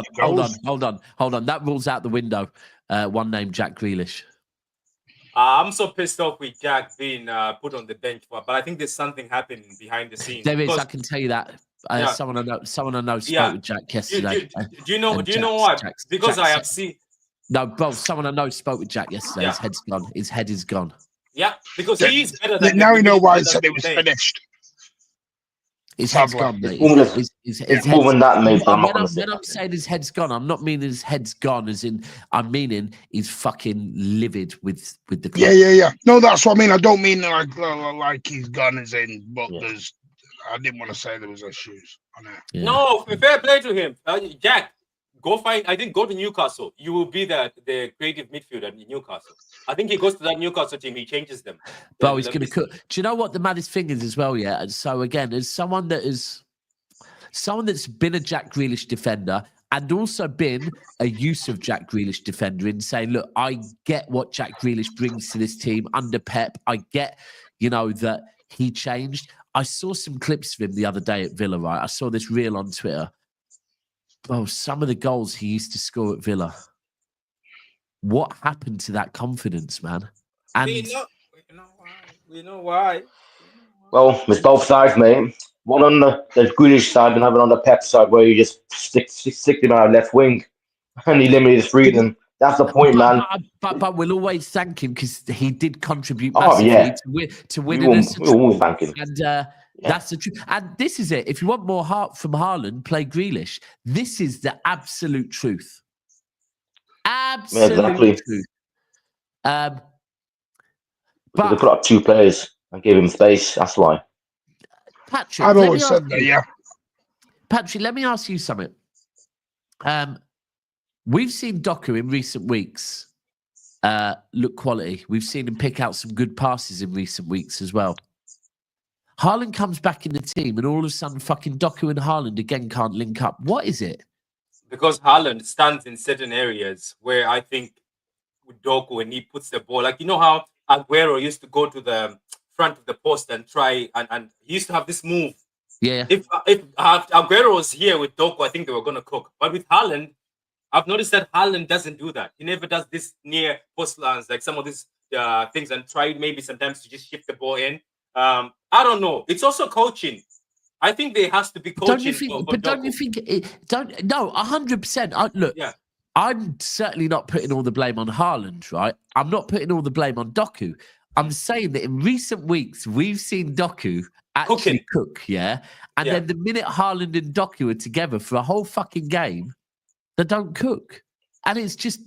on. That rules out the window. One named Jack Grealish. I'm so pissed off with Jack being put on the bench, but I think there's something happening behind the scenes. There is, I can tell you that. Someone I know spoke with Jack yesterday. Do you know what? Because I have seen. No, bro, someone I know spoke with Jack yesterday. Yeah. His head's gone. His head is gone. Yeah, because he's better than. Now we know why he said it was finished. His head's gone, mate. It's more than that, mate. When I'm saying his head's gone, I'm not meaning his head's gone as in, I'm meaning he's fucking livid with the club. Yeah. No, that's what I mean. I don't mean like he's gone as in, but there's. I didn't want to say there was issues on it. Yeah. No, fair play to him. Jack, go to Newcastle. You will be the creative midfielder in Newcastle. I think he goes to that Newcastle team. He changes them. Bro, he's going to cook. Do you know what the maddest thing is as well? Yeah. And so again, as someone that's been a Jack Grealish defender and also been a use of Jack Grealish defender in saying, look, I get what Jack Grealish brings to this team under Pep. I get, that he changed. I saw some clips of him the other day at Villa, right? I saw this reel on Twitter. Bro, some of the goals he used to score at Villa. What happened to that confidence, man? And we know why. Well, it's both sides, mate. One on the Grealish side and another on the Pep side where you just stick him out left wing and he limited his freedom. That's the point, man. But we'll always thank him because he did contribute massively to winning us. We'll always thank him. And that's the truth. And this is it. If you want more heart from Haaland, play Grealish. This is the absolute truth. Absolute truth. But they put up 2 players and gave him space. That's why. Patrick, I've always said that, yeah. Patrick, let me ask you something. We've seen Doku in recent weeks look quality. We've seen him pick out some good passes in recent weeks as well. Haaland comes back in the team and all of a sudden fucking Doku and Haaland again can't link up. What is it? Because Haaland stands in certain areas where I think with Doku, when he puts the ball, like, you know how Aguero used to go to the front of the post and try, and he used to have this move. Yeah. If Aguero was here with Doku, I think they were going to cook. But with Haaland, I've noticed that Haaland doesn't do that. He never does this near post lines, like some of these things, and try maybe sometimes to just shift the ball in. I don't know. It's also coaching. I think there has to be coaching. Don't you think? No, 100%. Look, yeah. I'm certainly not putting all the blame on Haaland, right? I'm not putting all the blame on Doku. I'm saying that in recent weeks, we've seen Doku actually cook, yeah? And then the minute Haaland and Doku are together for a whole fucking game, they don't cook. And it's just...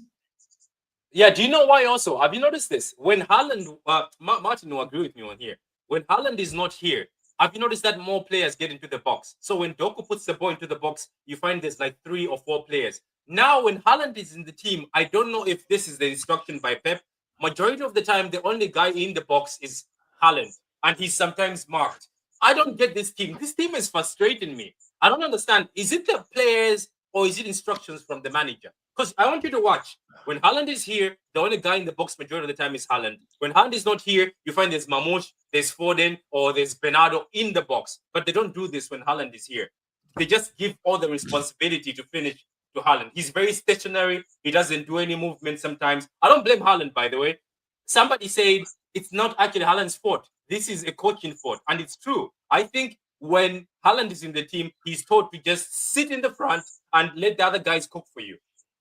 Yeah, do you know why also? Have you noticed this? When Haaland... Martin will agree with me on here. When Haaland is not here, have you noticed that more players get into the box? So when Doku puts the ball into the box, you find there's like 3 or 4 players. Now, when Haaland is in the team, I don't know if this is the instruction by Pep. Majority of the time, the only guy in the box is Haaland, and he's sometimes marked. I don't get this team. This team is frustrating me. I don't understand. Is it the players or is it instructions from the manager? Because I want you to watch. When Haaland is here, the only guy in the box majority of the time is Haaland. When Haaland is not here, you find there's Mamouche, there's Foden, or there's Bernardo in the box. But they don't do this when Haaland is here. They just give all the responsibility to finish to Haaland. He's very stationary. He doesn't do any movement sometimes. I don't blame Haaland, by the way. Somebody said it's not actually Haaland's fault. This is a coaching fault. And it's true. I think when Haaland is in the team, he's taught to just sit in the front and let the other guys cook for you.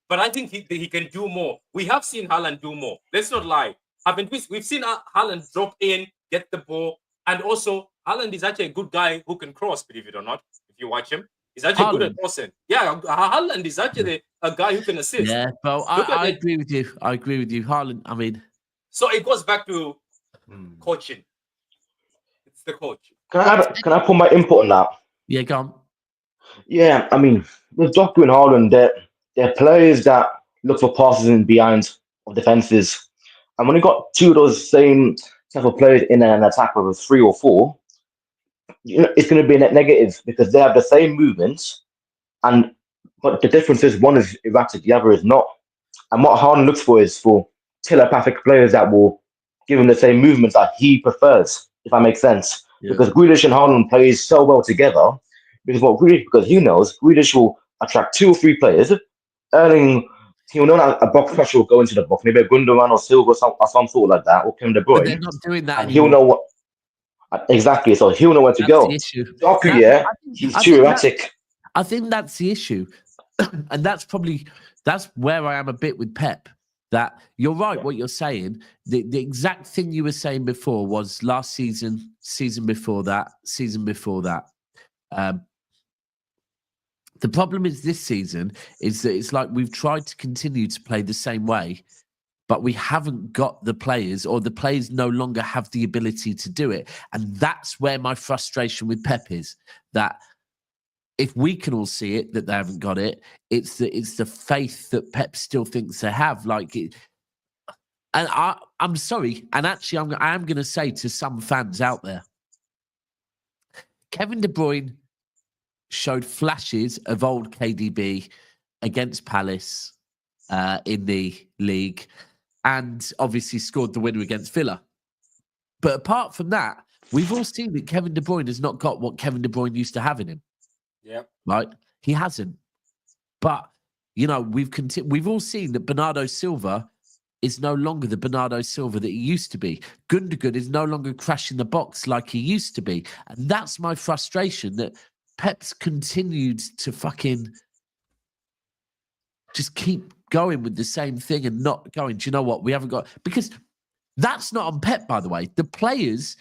But I think he can do more. We have seen Haaland do more. Let's not lie. Haven't we? We've seen Haaland drop in, get the ball. And also, Haaland is actually a good guy who can cross, believe it or not, if you watch him. He's actually good at crossing. Yeah, Haaland is actually a guy who can assist. Yeah, but I agree with you. I agree with you. Haaland, I mean... So it goes back to coaching. It's the coach. Can I put my input on that? Yeah, go on. Yeah, I mean, with Doku and Haaland, they're players that look for passes in behind of defenses. And when you got two of those same type of players in an attack with 3 or 4, it's going to be a net negative because they have the same movements, but the difference is one is erratic, the other is not. And what Haaland looks for is for telepathic players that will give him the same movements that he prefers, if that makes sense. Yeah. Because Grealish and Haaland plays so well together, because he knows Grealish will attract 2 or 3 players. He'll know that a box pressure will go into the box, maybe a Gundogan or Silva or some sort like that, or Kevin De Bruyne. But they're not doing that and he'll know what. Exactly, so he'll know where to go. Doku, he's too erratic. I think that's the issue. And that's where I am a bit with Pep. That you're right, what you're saying. The exact thing you were saying before was last season, season before that. The problem is this season is that it's like we've tried to continue to play the same way, but we haven't got the players, or the players no longer have the ability to do it. And that's where my frustration with Pep is, that if we can all see it, that they haven't got it, it's the faith that Pep still thinks they have. And I'm sorry, and actually I am going to say to some fans out there, Kevin De Bruyne showed flashes of old KDB against Palace in the league, and obviously scored the winner against Villa. But apart from that, we've all seen that Kevin De Bruyne has not got what Kevin De Bruyne used to have in him. Yeah, right. He hasn't. But we've all seen that Bernardo Silva is no longer the Bernardo Silva that he used to be. Gundogan is no longer crashing the box like he used to be, and that's my frustration, that Pep's continued to fucking just keep going with the same thing and not going, do you know what? We haven't got... Because that's not on Pep, by the way. The players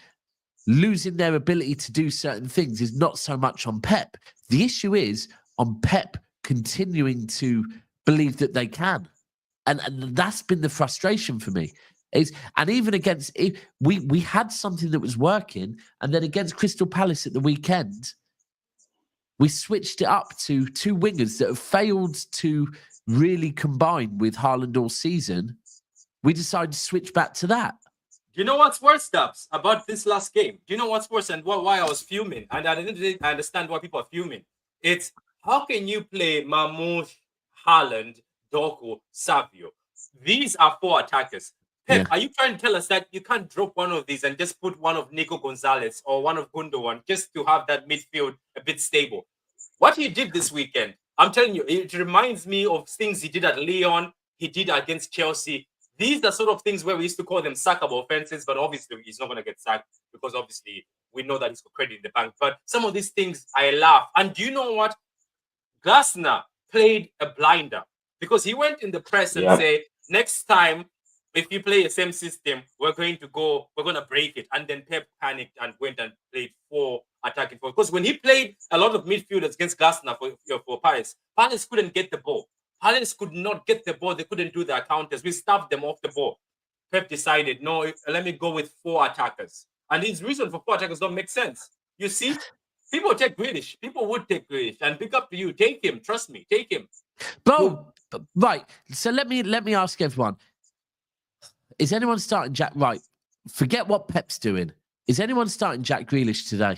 losing their ability to do certain things is not so much on Pep. The issue is on Pep continuing to believe that they can. And that's been the frustration for me. And even against... We had something that was working, and then against Crystal Palace at the weekend, we switched it up to 2 wingers that have failed to really combine with Haaland all season. We decided to switch back to that. Do you know what's worse, Stubbs, about this last game? Do you know what's worse and why I was fuming? And I didn't understand why people are fuming. It's how can you play Mamouche, Haaland, Doku, Savio? These are 4 attackers. Pep, Are you trying to tell us that you can't drop one of these and just put one of Nico Gonzalez or one of Gundogan just to have that midfield a bit stable? What he did this weekend, I'm telling you, it reminds me of things he did at Lyon, he did against Chelsea. These are sort of things where we used to call them sackable offenses, but obviously he's not going to get sacked because obviously we know that he's got credit in the bank. But some of these things, I laugh. And do you know what? Glasner played a blinder because he went in the press and said, next time, if you play the same system, we're going to break it. And then Pep panicked and went and played 4 attacking forward. Because when he played a lot of midfielders against Glasner for Paris couldn't get the ball. Palace could not get the ball. They couldn't do their counters. We stuffed them off the ball. Pep decided, no, let me go with 4 attackers. And his reason for 4 attackers don't make sense. You see, people take Grealish. People would take Grealish. And pick up to you. Take him. Trust me. Take him. Bro, right. So let me ask everyone. Is anyone starting Jack? Right. Forget what Pep's doing. Is anyone starting Jack Grealish today?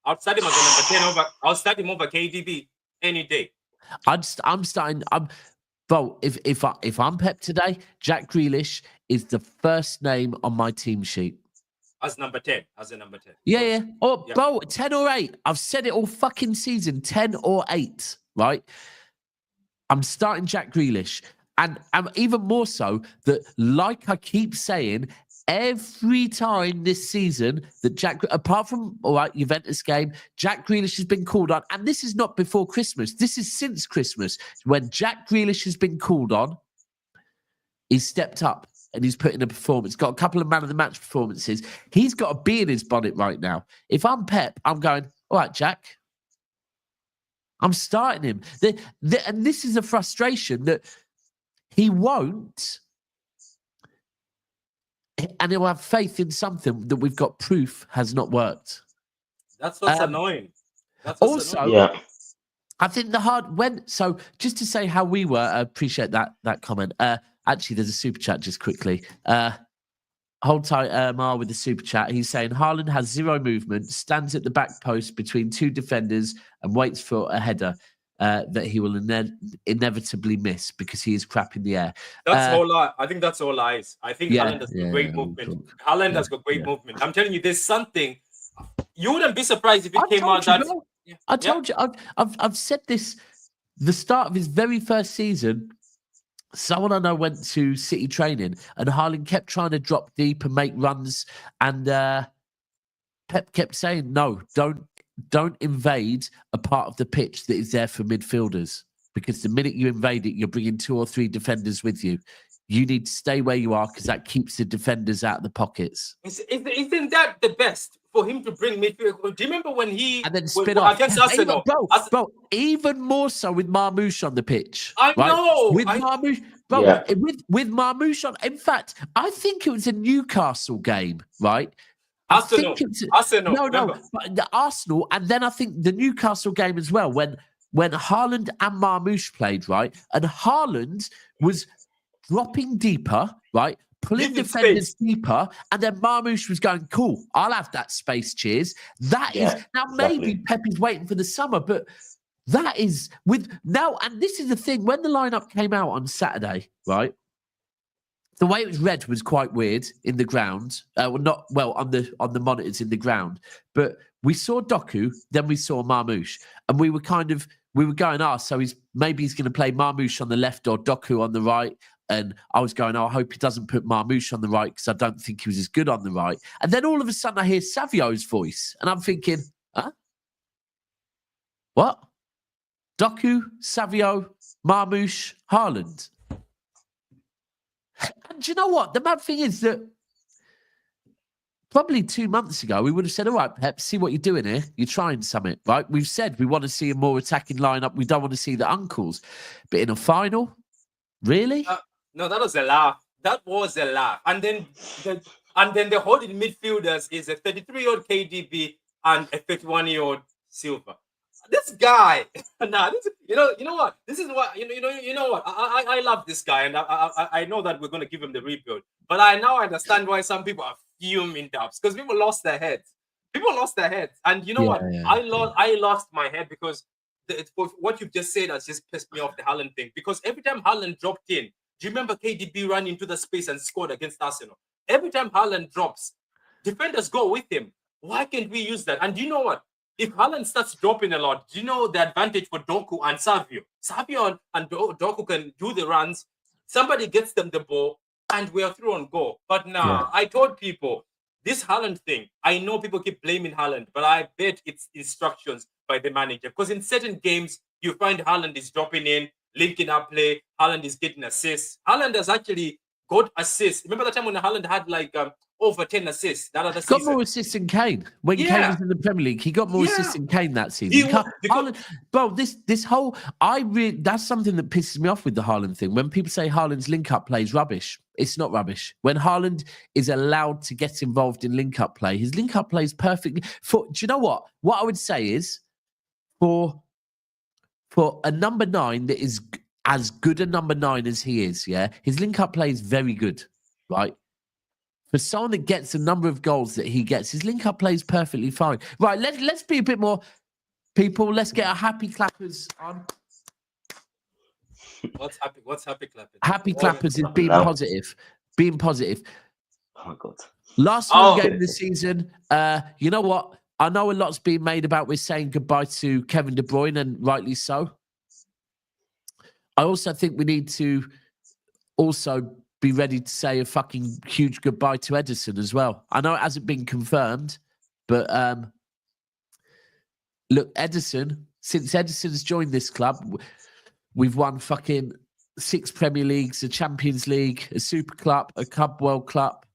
I'll start him as a number 10 I'll start him over KDB any day. Bro, if I'm Pep today, Jack Grealish is the first name on my team sheet. as number 10. As a number 10. Yeah. Or, Yeah. bro, 10 or 8. I've said it all fucking season. 10 or 8, right? I'm starting Jack Grealish. And I'm even more so that, like I keep saying, every time this season that apart from, all right, Juventus game, Jack Grealish has been called on. And this is not before Christmas. This is since Christmas. When Jack Grealish has been called on, he's stepped up and he's put in a performance. Got a couple of man of the match performances. He's got a bee in his bonnet right now. If I'm Pep, I'm going, all right, Jack, I'm starting him. And this is a frustration that he won't, and he'll have faith in something that we've got proof has not worked. That's what's annoying. That's what's also, annoying. I think so just to say how we were, I appreciate that comment. Actually, there's a super chat just quickly. Hold tight, Mar, with the super chat. He's saying Haaland has zero movement, stands at the back post between two defenders and waits for a header that he will inevitably miss because he is crap in the air. That's all lie. I think that's all lies. I think Haaland has got great movement. Haaland has got great movement. I'm telling you, there's something. You wouldn't be surprised if it came out that. I told you. I've said this. The start of his very first season, someone I know went to City training, and Haaland kept trying to drop deep and make runs, and Pep kept saying, "No, don't invade a part of the pitch that is there for midfielders, because the minute you invade it, you're bringing 2 or 3 defenders with you. You need to stay where you are because that keeps the defenders out of the pockets." Isn't that the best for him to bring midfield? Do you remember when he and then spin off against Arsenal? Bro, even more so with Marmoush on the pitch. I know. Marmoush, bro, with Marmoush on. In fact, I think it was a Newcastle game, right? Arsenal. No, but the Arsenal, and then I think the Newcastle game as well, when Haaland and Marmoush played, right? And Haaland was dropping deeper, right? Pulling defenders deeper, and then Marmoush was going, "Cool, I'll have that space, cheers." That is now maybe Pep is waiting for the summer, but that is and this is the thing, when the lineup came out on Saturday, right? The way it was read was quite weird in the ground. On the monitors in the ground. But we saw Doku, then we saw Marmoush, and we were going, so he's going to play Marmoush on the left or Doku on the right. And I was going, I hope he doesn't put Marmoush on the right because I don't think he was as good on the right. And then all of a sudden I hear Savio's voice, and I'm thinking, huh? What? Doku, Savio, Marmoush, Haaland. And do you know what? The mad thing is that probably 2 months ago, we would have said, all right, Pep, see what you're doing here. You're trying something, right? We've said we want to see a more attacking lineup. We don't want to see the uncles. But in a final, really? No, that was a laugh. That was a laugh. And then the holding midfielders is a 33-year-old KDB and a 31-year-old Silva. This guy, you know what? This is what you know what? I love this guy, and I know that we're going to give him the rebuild. But I now understand why some people are fuming dubs, because people lost their heads. And you know what? Yeah. I lost my head because what you've just said has just pissed me off, the Haaland thing. Because every time Haaland dropped in, do you remember KDB ran into the space and scored against Arsenal? Every time Haaland drops, defenders go with him. Why can't we use that? And do you know what? If Haaland starts dropping a lot, do you know the advantage for Doku and Savio? Savio and Doku can do the runs. Somebody gets them the ball, and we are through on goal. But now, I told people, this Haaland thing, I know people keep blaming Haaland, but I bet it's instructions by the manager. Because in certain games, you find Haaland is dropping in, linking up play. Haaland is getting assists. Haaland has actually got assists. Remember the time when Haaland had over 10 assists that other season? Got more assists than Kane. When Kane was in the Premier League, he got more assists than Kane that season. That's something that pisses me off with the Haaland thing. When people say Haaland's link-up play is rubbish, it's not rubbish. When Haaland is allowed to get involved in link-up play, his link-up play is perfectly... Do you know what? What I would say is, for a number 9 that is as good a number 9 as he is, his link-up play is very good, right? For someone that gets the number of goals that he gets, his link-up play is perfectly fine. Right, let's be a bit more people. Let's get our happy clappers on. What's happy clappers? Happy clappers is being positive. Being positive. Oh God. Last home game of the season. You know what? I know a lot's been made about we're saying goodbye to Kevin De Bruyne, and rightly so. I also think we need to also be ready to say a fucking huge goodbye to Ederson as well. I know it hasn't been confirmed, but look, Ederson, since Ederson's joined this club, we've won fucking 6 Premier Leagues, a Champions League, a Super Cup, a Club World Cup,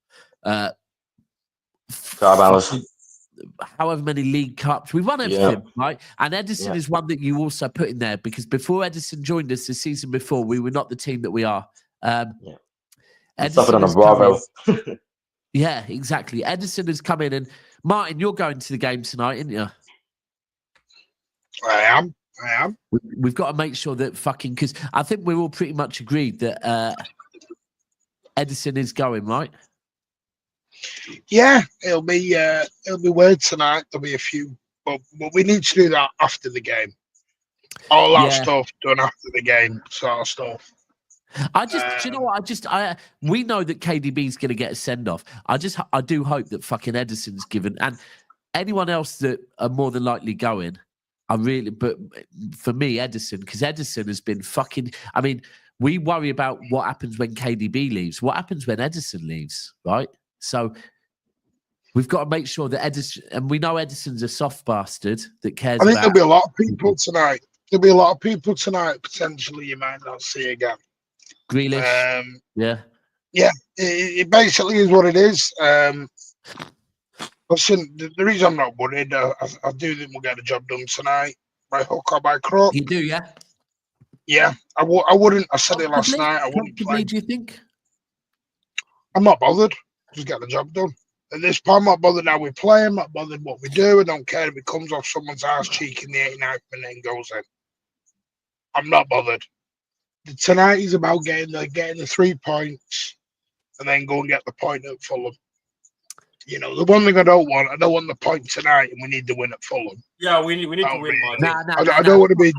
however many League Cups. We've won everything, right? And Ederson is one that you also put in there, because before Ederson joined us the season before, we were not the team that we are. Ederson on a Bravo. Yeah, exactly. Ederson has come in, and Martin, you're going to the game tonight, aren't you? I am. We've got to make sure that fucking, because I think we're all pretty much agreed that Ederson is going, right? Yeah, it'll be weird tonight. There'll be a few, but we need to do that after the game. All that stuff done after the game, sort of stuff. Do you know what? We know that KDB's going to get a send off. I do hope that fucking Ederson's given, and anyone else that are more than likely going. But for me, Ederson, because Ederson has been fucking. I mean, we worry about what happens when KDB leaves. What happens when Ederson leaves, right? So we've got to make sure that Ederson, and we know Ederson's a soft bastard that cares. I think there'll be a lot of people tonight. There'll be a lot of people tonight. Potentially, you might not see again. Grealish, yeah. It basically is what it is. Listen, the reason I'm not worried, I do think we'll get the job done tonight by hook or by crook. You do, yeah? Yeah, I wouldn't. I said it last night. I wouldn't play. Do you think? I'm not bothered. Just get the job done. At this point, I'm not bothered how we play. I'm not bothered what we do. I don't care if it comes off someone's ass cheek in the 89th minute and goes in. I'm not bothered. Tonight is about getting the 3 points and then go and get the point at Fulham. You know, the one thing I don't want the point tonight, and we need to win at Fulham. Yeah, we need to win. I don't want to be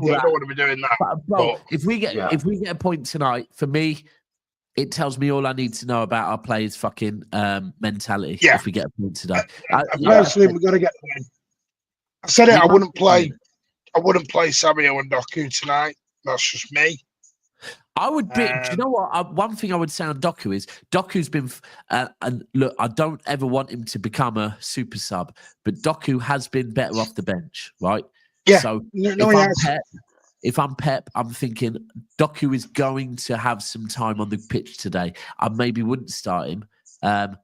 doing that. But if we get a point tonight, for me, it tells me all I need to know about our players' fucking mentality. Yeah. If we get a point today, personally, we've got to get the win. I said it. I wouldn't play Sabio and Doku tonight. That's just me. I would be. Do you know what? One thing I would say on Doku is Doku's been. And look, I don't ever want him to become a super sub, but Doku has been better off the bench, right? Yeah. So if I'm Pep, I'm thinking Doku is going to have some time on the pitch today. I maybe wouldn't start him. Do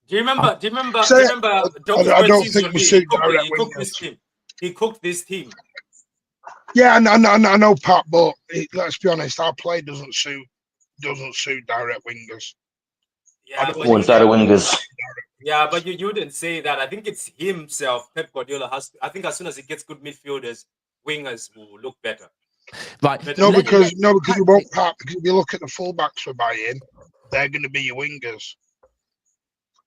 you remember? I don't think we should. He cooked this team. Yeah, I know, Pat, but let's be honest, our play doesn't suit direct wingers. Yeah, one-sided wingers. Yeah, but you didn't say that. I think it's himself. Pep Guardiola has. I think as soon as he gets good midfielders, wingers will look better. Right? No, because we won't, Pat. Because if you look at the fullbacks we're buying, they're going to be your wingers.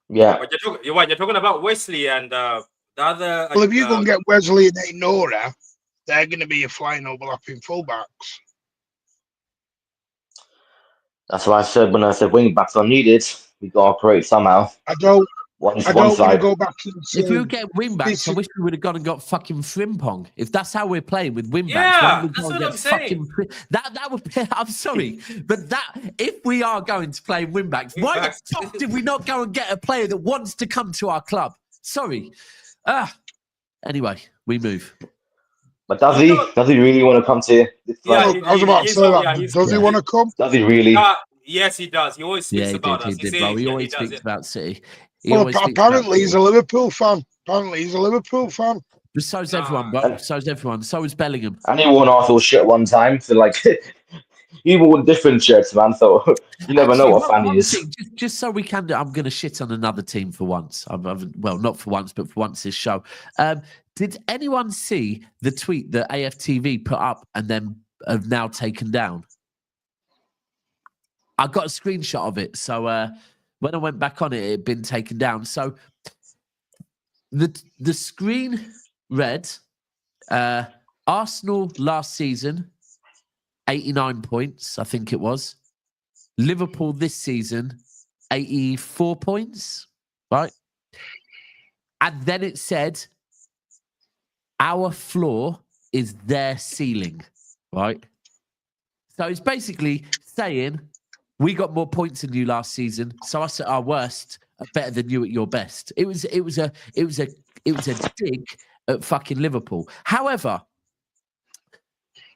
Yeah. But you're talking about Wesley and the other. Well, if you go and get Wesley and Nora, they're going to be your flying overlapping fullbacks. That's what I said when I said wing backs are needed. We got to operate somehow. I don't want to go back to the If we get wing backs, I wish we would have gone and got fucking Frimpong. If that's how we're playing with wing backs, that's what I'm saying. That would be, I'm sorry, but if we are going to play wing backs, why the fuck did we not go and get a player that wants to come to our club? Sorry. Anyway, we move. But does he really want to come to this club? I was about to say that. Does he want to come? Does he really? Yes, he does. He always speaks about us. He always speaks about City. Apparently he's a Liverpool fan. But so's everyone, bro. So's everyone. So is Bellingham. And he wore an Arsenal shirt one time. So, like, he wore different shirts, man. So, you never know what fan he is. Just so we can do, I'm going to shit on another team for once. Well, not for once, but for once this show. Did anyone see the tweet that AFTV put up and then have now taken down? I got a screenshot of it. So when I went back on it, it had been taken down. So the screen read, Arsenal last season, 89 points, I think it was. Liverpool this season, 84 points, right? And then it said, our floor is their ceiling, right? So it's basically saying we got more points than you last season, so us at our worst are better than you at your best. It was a dig at fucking Liverpool. However,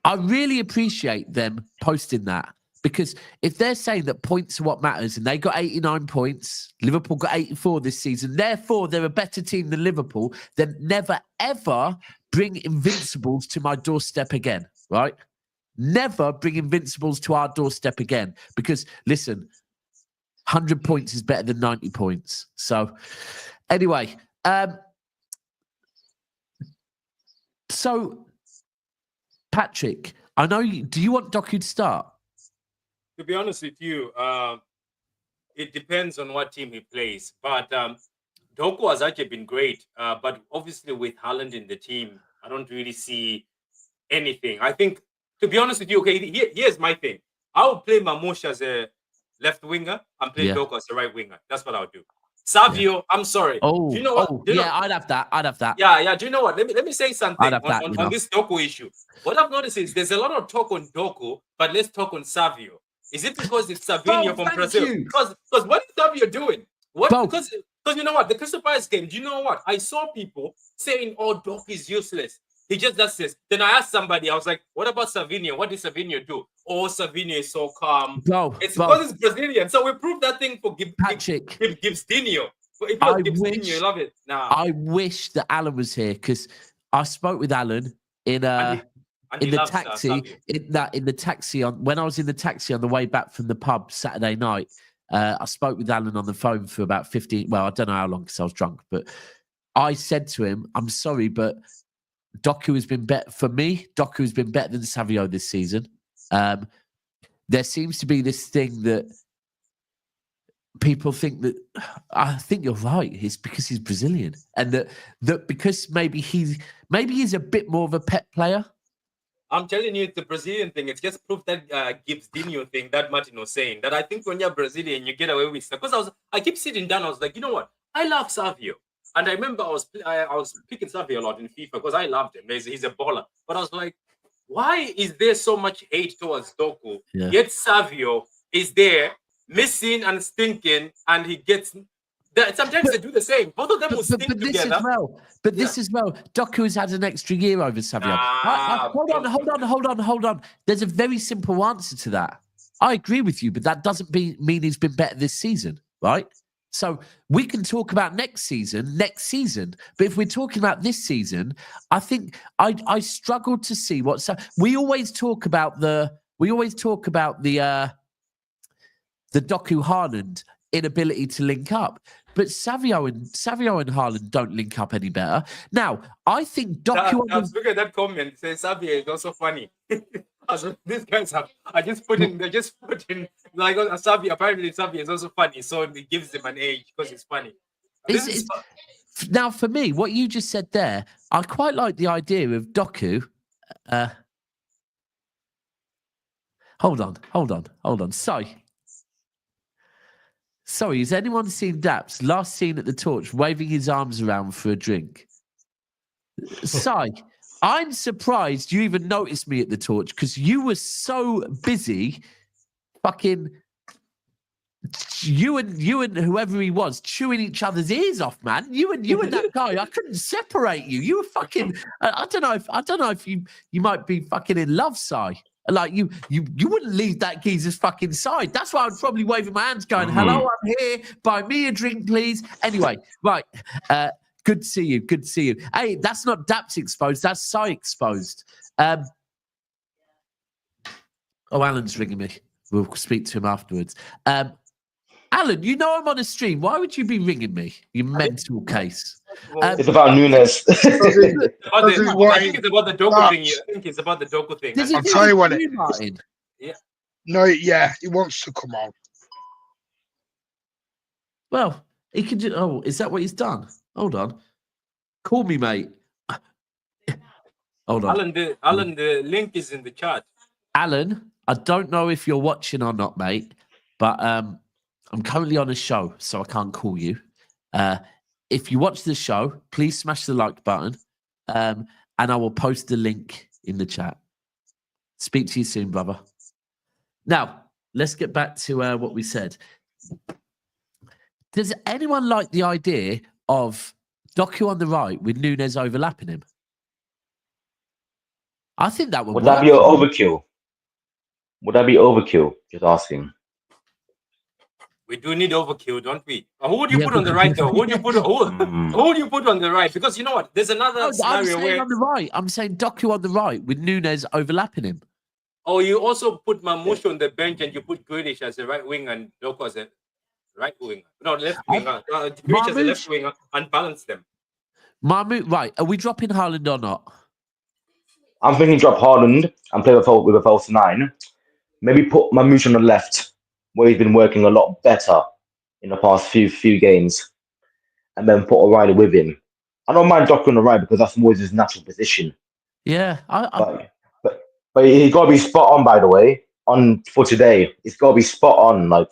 I really appreciate them posting that, because if they're saying that points are what matters and they got 89 points, Liverpool got 84 this season, therefore they're a better team than Liverpool, then never ever bring Invincibles to my doorstep again, right? Never bring Invincibles to our doorstep again, because listen, 100 points is better than 90 points. So anyway, so Patrick, I know you, do you want Doku to start? To be honest with you, it depends on what team he plays. But Doku has actually been great. But obviously with Haaland in the team, I don't really see anything. I think, to be honest with you, okay, here's my thing. I would play Mamush as a left winger and play Doku as a right winger. That's what I would do. Savio, I'm sorry. Oh, do you know what? I'd have that. Yeah. Do you know what? Let me say something on this Doku issue. What I've noticed is there's a lot of talk on Doku, but let's talk on Savio. Is it because it's Savinho from Brazil? Because what is Savio doing? Because you know what? The Crystal Palace game, do you know what? I saw people saying, oh, Doku is useless. He just does this. Then I asked somebody, I was like, what about Savinho? What did Savinho do? Oh, Savinho is so calm. It's because it's Brazilian. So we proved that thing for Patrick. Gibsdinho. If I wish, you love it. Nah. I wish that Alan was here, because I spoke with Alan in the taxi when I was in the taxi on the way back from the pub Saturday night. I spoke with Alan on the phone for about 15. Well, I don't know how long because I was drunk, but I said to him, "I'm sorry, but Doku has been better for me. Doku has been better than Savio this season." There seems to be this thing that people think that, I think you're right, it's because he's Brazilian, and that because maybe he's a bit more of a pet player. I'm telling you, it's the Brazilian thing. It's just proof that Gibsdinho thing that Martin was saying, that I think when you're Brazilian, you get away with stuff. Because I keep sitting down, I was like, you know what? I love Savio. And I remember I was picking Savio a lot in FIFA because I loved him. He's a baller. But I was like, why is there so much hate towards Doku? Yeah. Yet Savio is there, missing and stinking, and he gets... Sometimes they do the same. Both of them will stink together. This as well. Doku has had an extra year over Savio. Hold on. There's a very simple answer to that. I agree with you, but that doesn't mean he's been better this season, right? So we can talk about next season. But if we're talking about this season, I think I struggle to see what's... We always talk about the Doku Haaland inability to link up. But Savio and Haaland don't link up any better. Now, I think Doku... Look at that comment. Say Savio is also funny. These guys they just put in like Savio. Apparently, Savio is also funny, so it gives them an age because it's funny. Now, for me, what you just said there, I quite like the idea of Doku. Hold on. Sorry, has anyone seen Daps last seen at the Torch waving his arms around for a drink? Sai, I'm surprised you even noticed me at the Torch because you were so busy fucking... You and whoever he was chewing each other's ears off, man. You and that guy, I couldn't separate you. You were fucking... I don't know if you might be fucking in love, Sai. Like you wouldn't leave that geezer's fucking side. That's why I'd probably waving my hands going, hello, I'm here. Buy me a drink, please. Anyway, right. Good to see you. Hey, that's not Daps exposed. That's Sai exposed. Alan's ringing me. We'll speak to him afterwards. Alan, you know I'm on a stream. Why would you be ringing me? You mental case. It's about Nunes. I think it's about the Doku thing. I think it's about the Doku thing. I'll tell you what it is. Martin? Yeah. No, yeah, he wants to come on. Well, he can do... Oh, is that what he's done? Hold on. Call me, mate. Hold on. Alan, the link is in the chat. Alan, I don't know if you're watching or not, mate, but I'm currently on a show, so I can't call you. If you watch the show, please smash the like button, and I will post the link in the chat. Speak to you soon, brother. Now, let's get back to what we said. Does anyone like the idea of Doku on the right with Núñez overlapping him? I think that would Would work. that be an overkill? Would that be overkill? Just asking. We do need overkill, don't we? Who would you put on the right, though? Who would you put? Who would you put on the right? Because you know what? There's another scenario where on the right. I'm saying Doku on the right with Núñez overlapping him. Oh, you also put Mamouche on the bench and you put Grealish as a right wing and Doku as a right winger. No, left winger. Grealish as a left winger and balance them. Marmouche, right? Are we dropping Haaland or not? I'm thinking drop Haaland and play with a false 9. Maybe put Mamouche on the left, where he's been working a lot better in the past few games, and then put O'Reilly with him. I don't mind Doku on the right because that's more his natural position. Yeah, but he got to be spot on. By the way, for today, it's got to be spot on,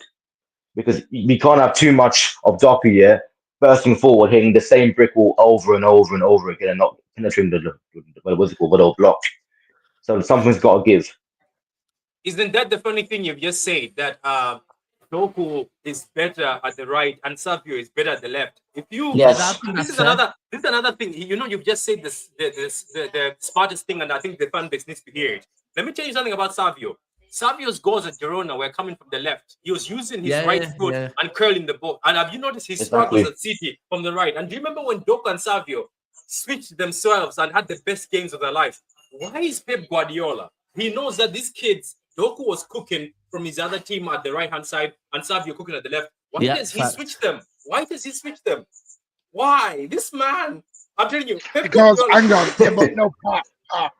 because we can't have too much of Doku here bursting forward, hitting the same brick wall over and over and over again, and not penetrating the block. So something's got to give. Isn't that the funny thing you've just said, that Doku is better at the right and Savio is better at the left? If you this is another thing. You know, you've just said the smartest thing, and I think the fan base needs to hear it. Let me tell you something about Savio. Savio's goals at Girona were coming from the left. He was using his right foot and curling the ball. And have you noticed his struggles at City from the right? And do you remember when Doku and Savio switched themselves and had the best games of their life? Why is Pep Guardiola? He knows that these kids, Doku was cooking from his other team at the right-hand side and Savio cooking at the left. Why does he switch them? Why does he switch them? Why? This man, I'm telling you. Pep because, Guardiola, hang on, but no, Pat,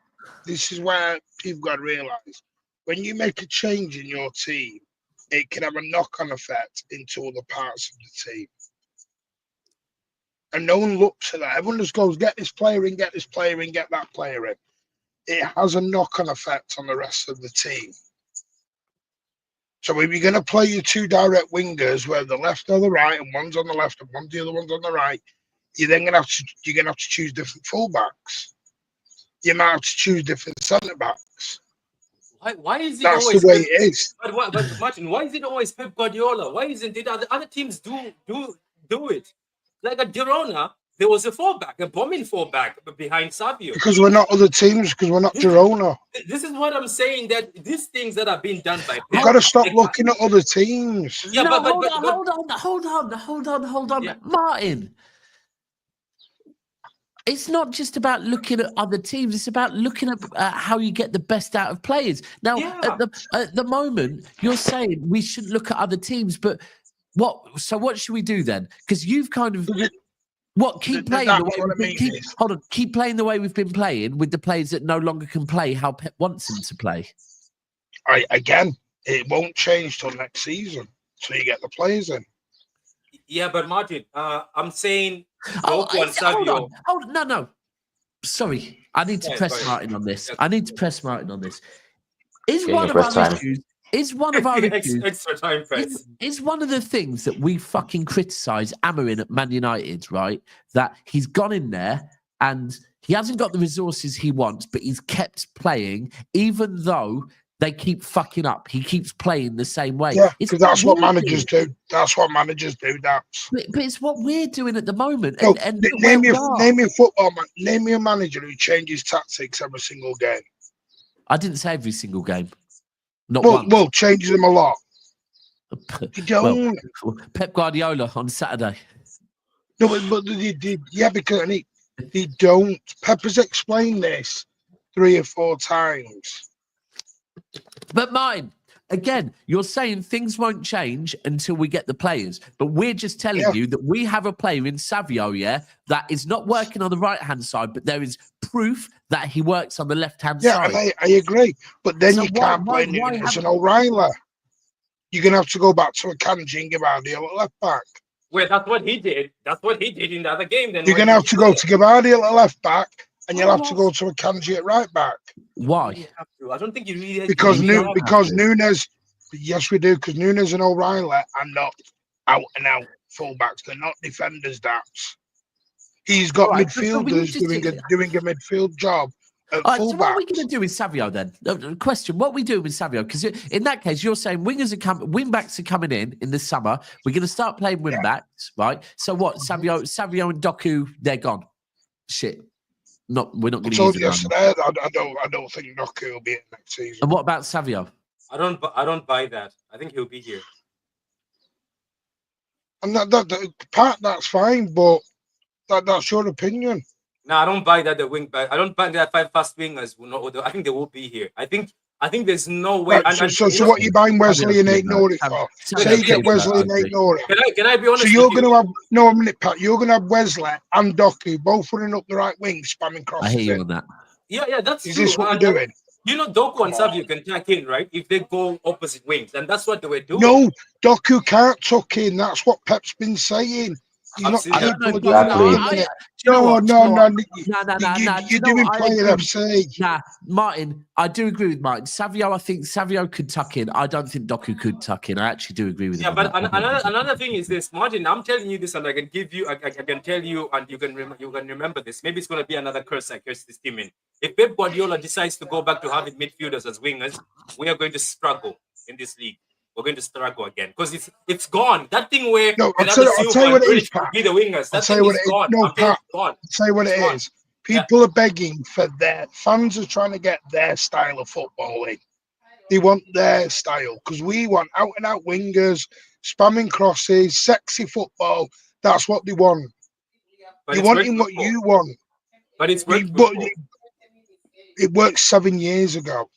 this is where you've got to realise. When you make a change in your team, it can have a knock-on effect into other parts of the team. And no one looks at that. Everyone just goes, get this player in, get this player in, get that player in. It has a knock-on effect on the rest of the team. So if you're going to play your 2 direct wingers, where the left or the right, and one's on the left and the other one's on the right, you're then going to have to choose different fullbacks. You might have to choose different centre backs. Why is it That's always the way it is. But Martin, why is it always Pep Guardiola? Why isn't it other teams do it? Like at Girona, there was a bombing fullback behind Savio. Because we're not other teams, because we're not Girona. This is what I'm saying, that these things that are being done by Pep. You've got to stop looking at other teams. Yeah, no, but hold on. Yeah. Martin. It's not just about looking at other teams. It's about looking at how you get the best out of players. Now, at the moment, you're saying we shouldn't look at other teams, but what should we do then? Because you've kind of keep playing the way keep playing the way we've been playing with the players that no longer can play how Pep wants them to play. Again, it won't change till next season, so you get the players in. Yeah, but Martin, I'm saying Doku and Savio. No. Sorry, I need to press Martin on this. Is one of our issues? Is one of our issues? Extra time press. Is one of the things that we fucking criticise Amorim at Man United, right? That he's gone in there and he hasn't got the resources he wants, but he's kept playing, even though they keep fucking up. He keeps playing the same way. Yeah, because that's what managers do. That's what managers do. But it's what we're doing at the moment. No, name me a manager who changes tactics every single game. I didn't say every single game. Not once. Well, changes them a lot. You don't. Well, Pep Guardiola on Saturday. No, but because they don't. Pep has explained this 3 or 4 times. But mine, again, you're saying things won't change until we get the players. But we're just telling you that we have a player in Savio, that is not working on the right-hand side, but there is proof that he works on the left-hand side. Yeah, I agree. But then you can't play Núñez and O'Reilly. You're going to have to go back to a Akanji and Gvardiol at left-back. Well, that's what he did. That's what he did in the other game. Then you're going to have to go to Gvardiol at left-back, and you'll have to go to a Akanji at right-back. Why? I don't think you really... Because Núñez... Yes, we do, because Núñez and O'Reilly are not out and out fullbacks. They're not defenders. That's he's got All right, so midfielders doing a midfield job. All right, so what are we going to do with Savio then? Question: what are we doing with Savio? Because in that case, you're saying wing backs are coming in the summer. We're going to start playing wing backs, right? So what? Savio and Doku, they're gone. Shit. We're not going to use told them. you yesterday, I don't think Doku will be in next season. And what about Savio? I don't buy that. I think he'll be here. And that's fine, but that's your opinion. No, I don't buy that the wing back. I don't buy that 5 fast wingers will not. I think they will be here. I think there's no way. Right, so what you buying Wesley and Nate Norrie for? Say you get Wesley and Nate Norrie. Can I be honest? So you're going to have a minute, Pat. You're going to have Wesley and Doku both running up the right wing, spamming crosses. I hear you on that. Yeah, that's Is true. this what you're doing? You know, Doku and Savio can tuck in, right? If they go opposite wings, and that's what they were doing. No, Doku can't tuck in. That's what Pep's been saying. He's not capable of doing it. No. You're doing player FC. Nah, Martin, I do agree with Martin. Savio, I think Savio could tuck in. I don't think Doku could tuck in. I actually do agree with him. Yeah, but another thing is this, Martin. I'm telling you this, and I can give you, I can tell you, and you can remember this. Maybe it's going to be another curse I curse this team in. If Pep Guardiola decides to go back to having midfielders as wingers, we are going to struggle in this league. We're going to struggle again because it's gone. That thing where I'll tell you what it is, Pat. Be the wingers. That thing is gone. No, Pat. Gone. I'll tell you what it is. People are begging for their fans are trying to get their style of football in. They want their style because we want out and out wingers, spamming crosses, sexy football. That's what they want. They want what you want. But it's it worked 7 years ago.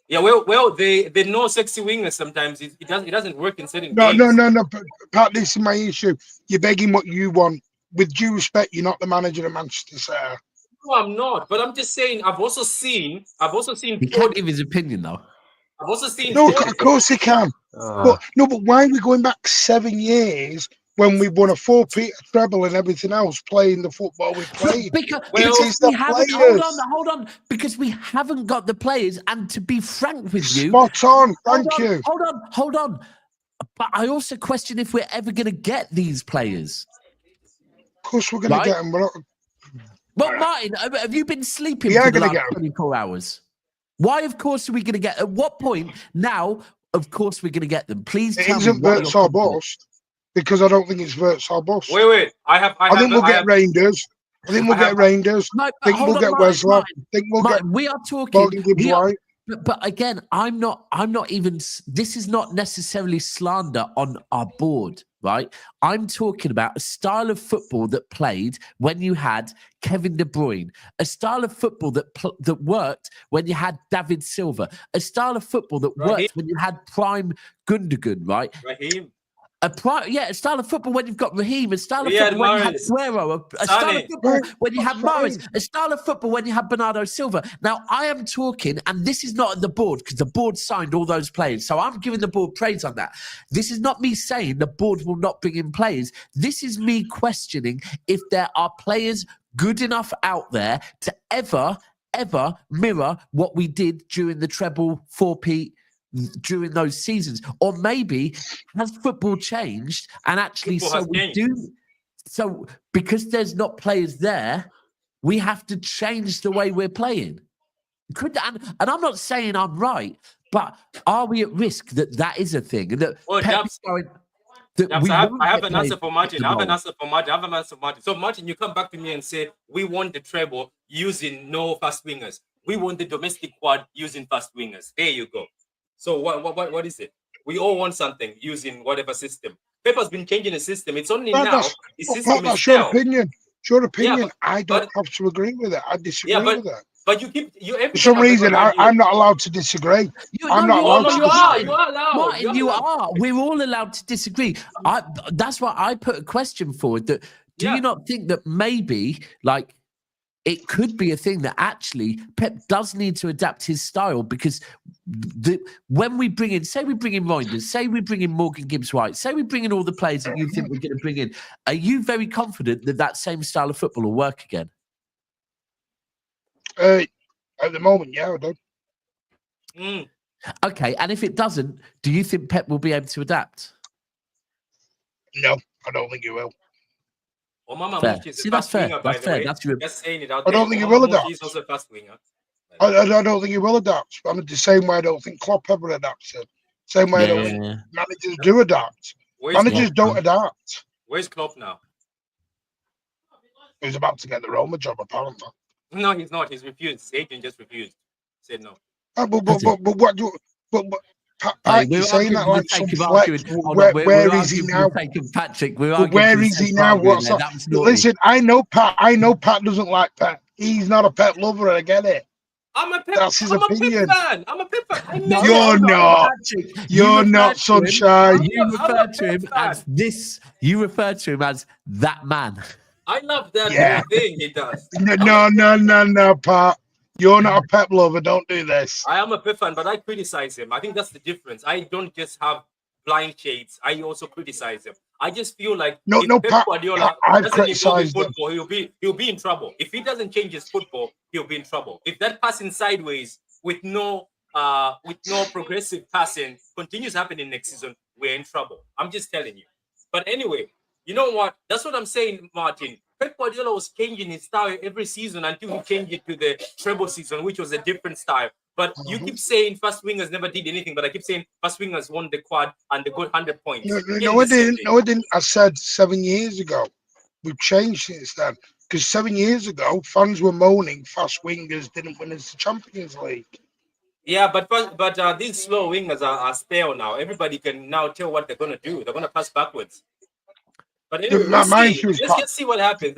Yeah, well, they know sexy wingers sometimes. It doesn't work in certain games. No. Pat, this is my issue. You're begging what you want. With due respect, you're not the manager of Manchester City. No, I'm not. But I'm just saying. I've also seen. He can't give his opinion though. I've also seen. No, of course he can. But why are we going back 7 years when we won a 4-peat treble and everything else, playing the football we played? Hold on. Because we haven't got the players, and to be frank with you, spot on. Thank you. Hold on. But I also question if we're ever going to get these players. Of course, we're going to get them. Well, Martin, have you been sleeping for the last 24 hours? Why, of course, are we going to get? At what point now? Of course, we're going to get them. Please tell me. It isn't Wirtz or bust. Because I don't think it's Wirtz or bust. Wait. I think we'll get Reijnders. I think we'll get Reijnders. I think we'll get Wesley. I think we'll get. We are talking. Gibbs-White. But again, I'm not even. This is not necessarily slander on our board, right? I'm talking about a style of football that played when you had Kevin De Bruyne, a style of football that worked when you had David Silva, a style of football that worked when you had prime Gundogan, right? Raheem. A style of football when you've got Raheem, a style of football when you had Guerrero, a style of football when you had Morris, a style of football when you had Bernardo Silva. Now, I am talking, and this is not at the board because the board signed all those players, so I'm giving the board praise on that. This is not me saying the board will not bring in players. This is me questioning if there are players good enough out there to ever mirror what we did during the treble 4-peat during those seasons, or maybe has football changed and actually so because there's not players there, we have to change the way we're playing. And I'm not saying I'm right, but are we at risk that is a thing and that Pep's going I have an answer for Martin. So Martin, you come back to me and say we won the treble using no fast wingers. We won the domestic quad using fast wingers. There you go. So what is it? We all want something using whatever system. Pep has been changing the system. It's only now the system is your opinion. Your opinion. Yeah, I don't have to agree with it. I disagree with that. But for some reason I'm not allowed to disagree. You are allowed. Martin, you are. We're all allowed to disagree. That's why I put a question forward. That do you not think that maybe it could be a thing that actually Pep does need to adapt his style because when we bring in, say we bring in Reijnders, say we bring in Morgan Gibbs-White, say we bring in all the players that you think we're going to bring in, are you very confident that same style of football will work again? At the moment, yeah, I do. Okay, and if it doesn't, do you think Pep will be able to adapt? No, I don't think he will. Omar Fair. Mamouche is See, a that's fast fair. winger, by That's the fair. way. That's your... Just saying it out I there. don't think he Omar will Mamouche adapt. is also a fast winger. I don't think he will adapt. I'm the same way I don't think Klopp ever adapted. Same way I don't think managers do adapt. Managers don't adapt. Where's Klopp now? He's about to get the Roma job, apparently. No, he's not. He's refused. His agent just refused. Said no. But what do? But Hey, you're we're saying arguing that for the like some sake of flex. arguing. Hold on, Where is he now? For the sake of Patrick, we're But arguing where for the is he sake of now? arguing What's there. up? That was naughty. Listen, I know Pat doesn't like Pep. He's not a Pep lover. I get it. I'm a Pep. That's his opinion. I'm a Pep fan. I No, know You're not. Patrick, You're not, sunshine. You refer to him fan. as this. You refer to him as that man. I love that Yeah. whole thing he does. No, Pat. You're not a Pep lover. Don't do this. I am a Pep fan, but I criticize him. I think that's the difference. I don't just have blind shades. I also criticize him. I just feel like if Pep Pat, Guardiola I've doesn't improve his criticised him. football, he'll be in trouble. If he doesn't change his football, he'll be in trouble. If that passing sideways with no progressive passing continues happening next season, we're in trouble. I'm just telling you. But anyway, you know what? That's what I'm saying, Martin. Pep Guardiola was changing his style every season until he changed it to the treble season, which was a different style. But you keep saying fast wingers never did anything, but I keep saying fast wingers won the quad and they got 100 points. No, I didn't. I said 7 years ago. We've changed since then. Because 7 years ago, fans were moaning fast wingers didn't win us the Champions League. Yeah, but these slow wingers are stale now. Everybody can now tell what they're going to do. They're going to pass backwards. But anyway, let's just see what happens.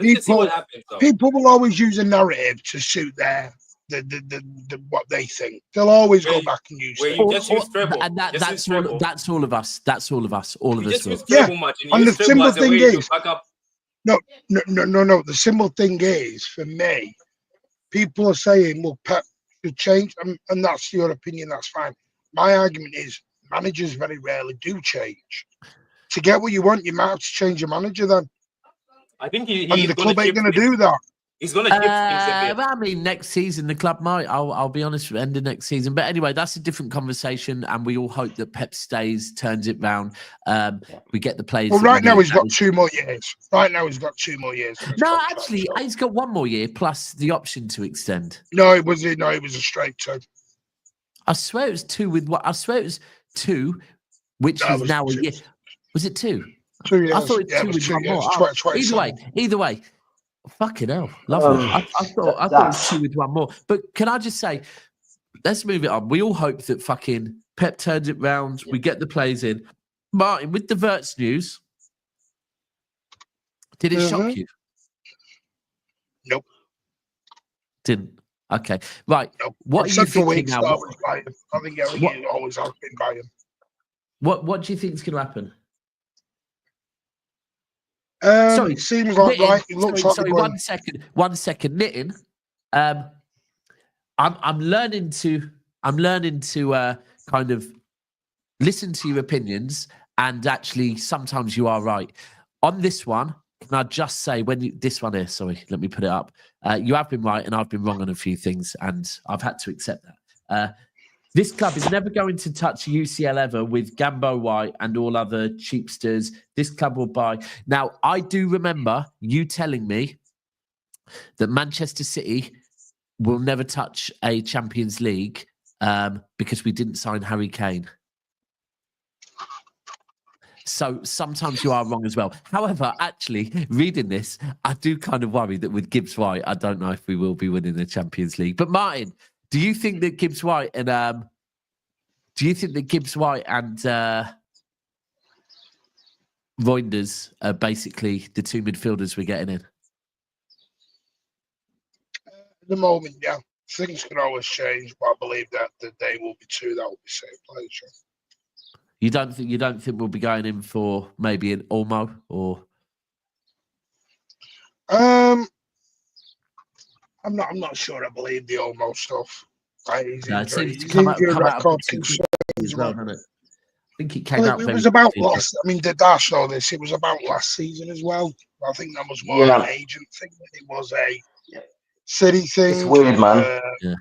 People will always use a narrative to suit their what they think. They'll always go back and use it. You just use treble. And that's all of us. That's all of us. All of us. And the simple thing is, no. The simple thing is, for me, people are saying, well, Pep should change, and that's your opinion. That's fine. My argument is, managers very rarely do change. To get what you want, you might have to change your manager then. I think the club ain't going to do that. He's going to shift things a bit. I mean, next season the club might. I'll be honest, end of next season. But anyway, that's a different conversation, and we all hope that Pep stays, turns it round. We get the players. Well, right now he's got 2 more years. No, actually, he's got 1 more year plus the option to extend. No, it was a straight 2. I swear it was 2 with what? I swear it was 2, which is now a year. Was it 2? 2 years. I thought it was 2 with 1 more. Either way. Fucking hell. Lovely. I thought it was 2 with 1 more. But can I just say, let's move it on. We all hope that fucking Pep turns it round. We get the players in. Martin, with the Wirtz news, did it shock you? Nope. Didn't. Okay. Right. Nope. What are you thinking now? I think it always has been by him. What do you think is going to happen? It seems like Knitting, right. It looks like 1 second. Knitting. I'm learning to kind of listen to your opinions, and actually sometimes you are right. On this one, can I just say this one here? Sorry, let me put it up. You have been right, and I've been wrong on a few things, and I've had to accept that. This club is never going to touch UCL ever with Gambo White and all other cheapsters. This club will buy. Now, I do remember you telling me that Manchester City will never touch a Champions League because we didn't sign Harry Kane. So sometimes you are wrong as well. However, actually, reading this, I do kind of worry that with Gibbs White, I don't know if we will be winning the Champions League. But Martin, do you think that Gibbs White and Reijnders are basically the 2 midfielders we're getting in? At the moment, yeah. Things can always change, but I believe that they will be 2 that will be safe players. You don't think we'll be going in for maybe an Olmo or? I'm not sure. I believe the Olmo stuff. It seems to come out as well, hasn't it? I think it came out. It was about last. I mean, did Dash know this? It was about last season as well. I think that was more an agent thing than it was a City thing. It's weird, man. Yeah.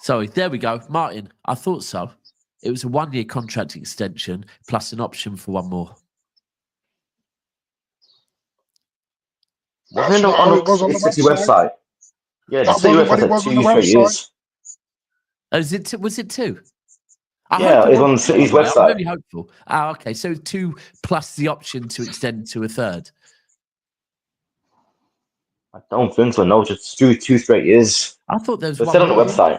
Sorry. There we go, Martin. I thought so. It was a 1-year contract extension plus an option for 1 more. Wasn't it not how it was on the City website. website? Yeah, the That City wasn't what website it was said on the 2 straight website. years. Oh, was it 2? I Yeah, hope it it's on wasn't City's that way. I'm website. very hopeful. Okay, so 2 plus the option to extend to a third. I don't think so. No, just 2 straight years. I thought there was It one said on more. the website.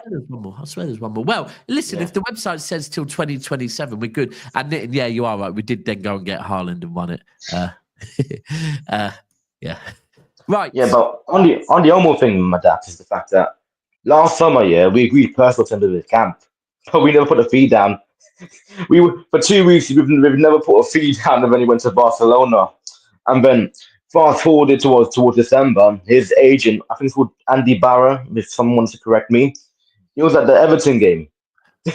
I swear there's one more. Well, listen, if the website says till 2027, we're good. And yeah, you are right. We did then go and get Haaland and won it. Yeah. Right. Yeah, but on the Omo thing, my dad, is the fact that last summer, we agreed personal terms with the camp, but we never put a fee down. For 2 weeks we've never put a fee down, and then he went to Barcelona, and then fast forwarded towards December, his agent, I think it's called Andy Barra, if someone wants to correct me, he was at the Everton game. And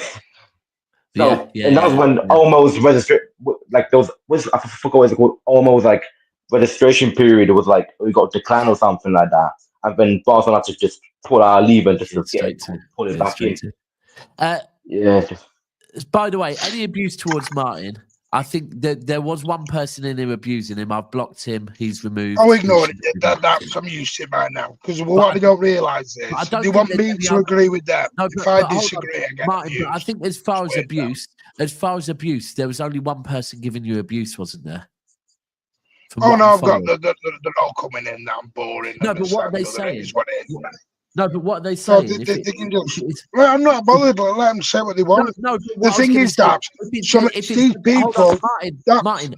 that was when almost register, like those, I forgot what it's called, almost like registration period. It was like we got declined or something like that, and then Barcelona had to just pull our leave and just pull it back in. By the way, any abuse towards Martin, I think that there was one person in here abusing him. I've blocked him. He's removed. I'll ignore it. That's I'm used to it by now. Because what they don't realise is they want me to agree with them. No, if I disagree, I get Martin, abused. but I think as far as abuse, there was only one person giving you abuse, wasn't there? Oh no, I've got the all coming in now. I'm boring. No, but what are they saying? It is what it is. No, but what are they saying? I'm not bothered, but let them say what they want. No, the thing is that these people, Martin,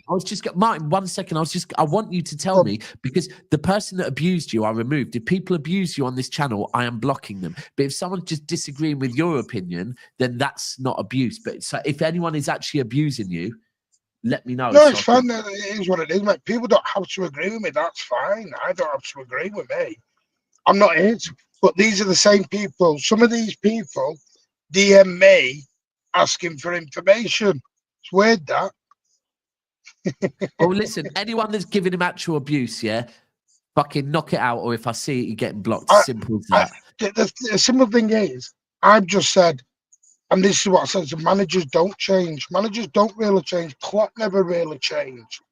Martin, 1 second. I want you to tell me, because the person that abused you, I removed. If people abuse you on this channel, I am blocking them. But if someone's just disagreeing with your opinion, then that's not abuse. But so if anyone is actually abusing you, let me know. No, it's fine. It is what it is, mate. People don't have to agree with me. That's fine. I don't have to agree with me. I'm not it. But these are the same people. Some of these people DM me asking for information. It's weird, that. Well, listen, anyone that's giving him actual abuse, fucking knock it out, or if I see it, you're getting blocked. Simple as that. The simple thing is, I've just said, and this is what I said, so managers don't change. Managers don't really change. Klopp never really changed.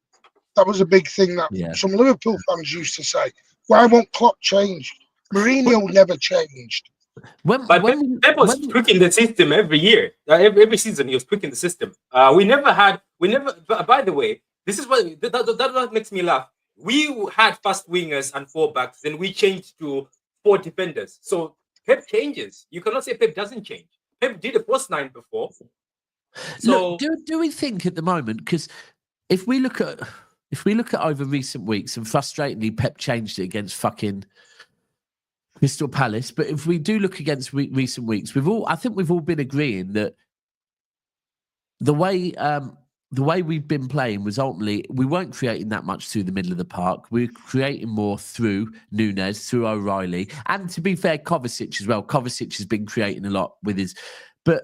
That was a big thing that some Liverpool fans used to say. Why won't Klopp change? Mourinho never changed. Pep was tweaking the system every year. Every season he was tweaking the system. We never. By the way, this is what that makes me laugh. We had fast wingers and 4 backs, then we changed to 4 defenders. So Pep changes. You cannot say Pep doesn't change. Pep did a post 9 before. So look, do we think at the moment, because if we look at over recent weeks, and frustratingly, Pep changed it against fucking Crystal Palace. But if we do look against recent weeks, I think we've all been agreeing that the way we've been playing was ultimately we weren't creating that much through the middle of the park. We were creating more through Núñez, through O'Reilly, and to be fair, Kovacic as well. Kovacic has been creating a lot with his, but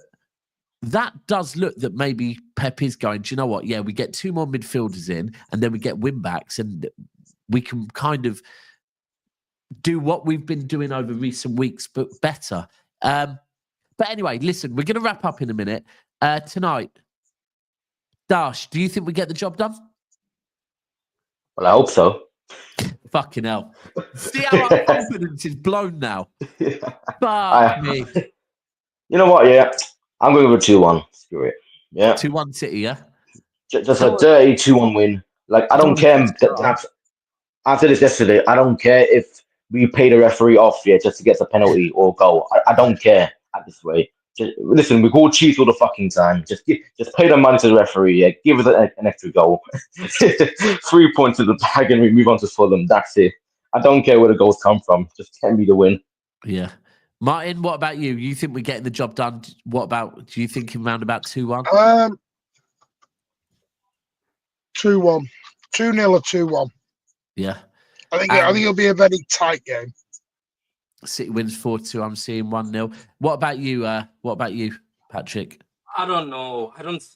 that does look that maybe Pep is going, do you know what? Yeah, we get 2 more midfielders in, and then we get wing backs, and we can kind of do what we've been doing over recent weeks, but better. But anyway, listen, we're going to wrap up in a minute. Tonight, Dash, do you think we get the job done? Well, I hope so. Fucking hell. See how our confidence is blown now? Fuck me. You know what, I'm going with 2-1. Screw it. 2-1 City, yeah? Just a dirty 2-1 win. Like, I don't care. After this yesterday, I don't care if we pay the referee off, just to get a penalty or goal. I don't care at this rate. Listen, we call cheats all the fucking time. Just pay the money to the referee. Give us an extra goal. 3 points to the bag, and we move on to Fulham. That's it. I don't care where the goals come from. Just get me the win. Yeah. Martin, what about you? You think we're getting the job done? Do you think around about 2-1? 2-1. 2-0 or 2-1. Yeah. I think it'll be a very tight game. City wins 4-2. I'm seeing 1-0. What about you, Patrick? I don't know.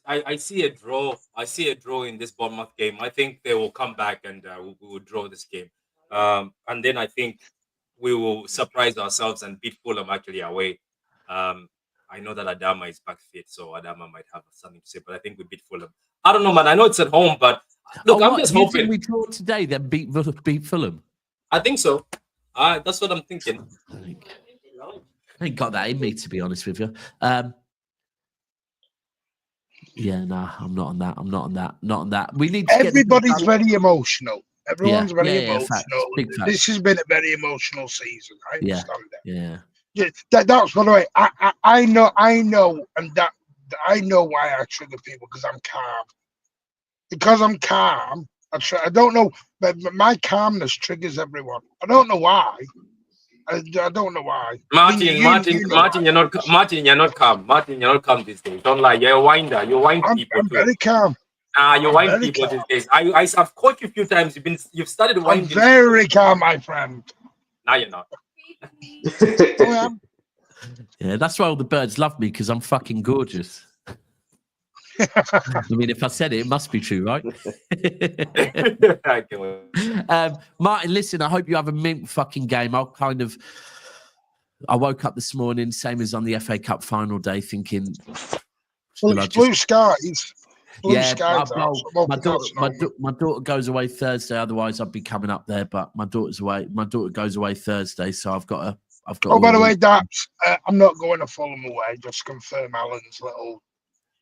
I see a draw. I see a draw in this Bournemouth game. I think they will come back and we will draw this game. And then I think we will surprise ourselves and beat Fulham actually away. I know that Adama is back fit, so Adama might have something to say, but I think we beat Fulham. I don't know, man. I know it's at home, but look, I'm just hoping we draw today, then beat Fulham. I think so. That's what I'm thinking. I ain't got that in me, to be honest with you. Yeah, no, I'm not on that. I'm not on that. Not on that. We need to Everybody's very emotional. Everyone's very emotional. Facts. Big facts. This has been a very emotional season. I understand that. Yeah. That's by the way. I know, and that I know why I trigger people because I'm calm. Because I'm calm, I don't know, but my calmness triggers everyone. I don't know why. I don't know why. Martin, you're not calm. Martin, you're not calm these days. Don't lie. You're a winder. You wind people I'm too. very calm. You wind people these days. I've caught you a few times. You've started winding. I'm very calm, my friend. No, you're not. Yeah, that's why all the birds love me, because I'm fucking gorgeous. I mean, if I said it must be true, right? Martin, listen, I hope you have a mint fucking game. I woke up this morning, same as on the FA Cup final day, thinking... Blue skies. My daughter goes away Thursday. Otherwise, I'd be coming up there. But my daughter's away. My daughter goes away Thursday, so I've got. Oh, by the way, Daps, I'm not going to Fulham away. Just confirm Alan's little.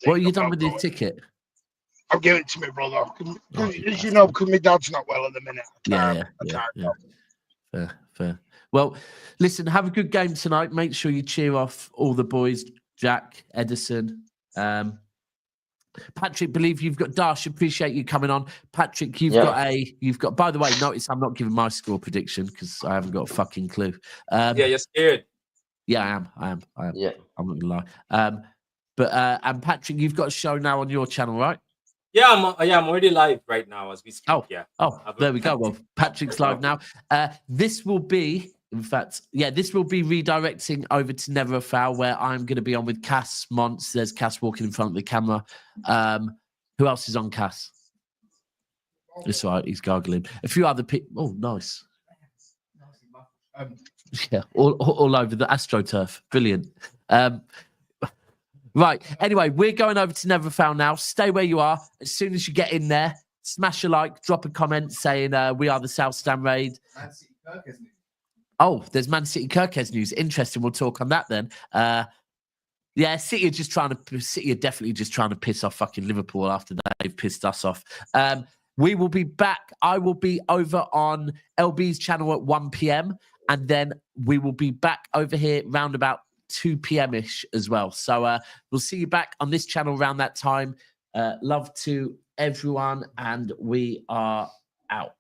What have you done with the ticket? I'll give it to my brother. As you know, because my dad's not well at the minute. Fair. Well, listen, have a good game tonight. Make sure you cheer off all the boys, Jack, Edison. Patrick, believe you've got Dash. Appreciate you coming on. Patrick, you've got. By the way, notice I'm not giving my score prediction because I haven't got a fucking clue. You're scared. Yeah, I am. Yeah, I'm not gonna lie. And Patrick, you've got a show now on your channel, right? Yeah, I'm already live right now as we speak. There we go. Well, Patrick's live now. This will be redirecting over to Never a Foul, where I'm going to be on with Cass Monts. There's Cass walking in front of the camera. Who else is on Cass? That's right, he's gargling. A few other people. Oh, nice. Yeah, all over the AstroTurf. Brilliant. Right. Anyway, we're going over to Never Foul now. Stay where you are. As soon as you get in there, smash a like, drop a comment saying we are the South Stand Raid. Oh, there's Man City Kirkes news. Interesting. We'll talk on that then. City are definitely just trying to piss off fucking Liverpool after they've pissed us off. We will be back. I will be over on LB's channel at 1 p.m. and then we will be back over here round about 2 p.m.-ish as well. So we'll see you back on this channel around that time. Love to everyone, and we are out.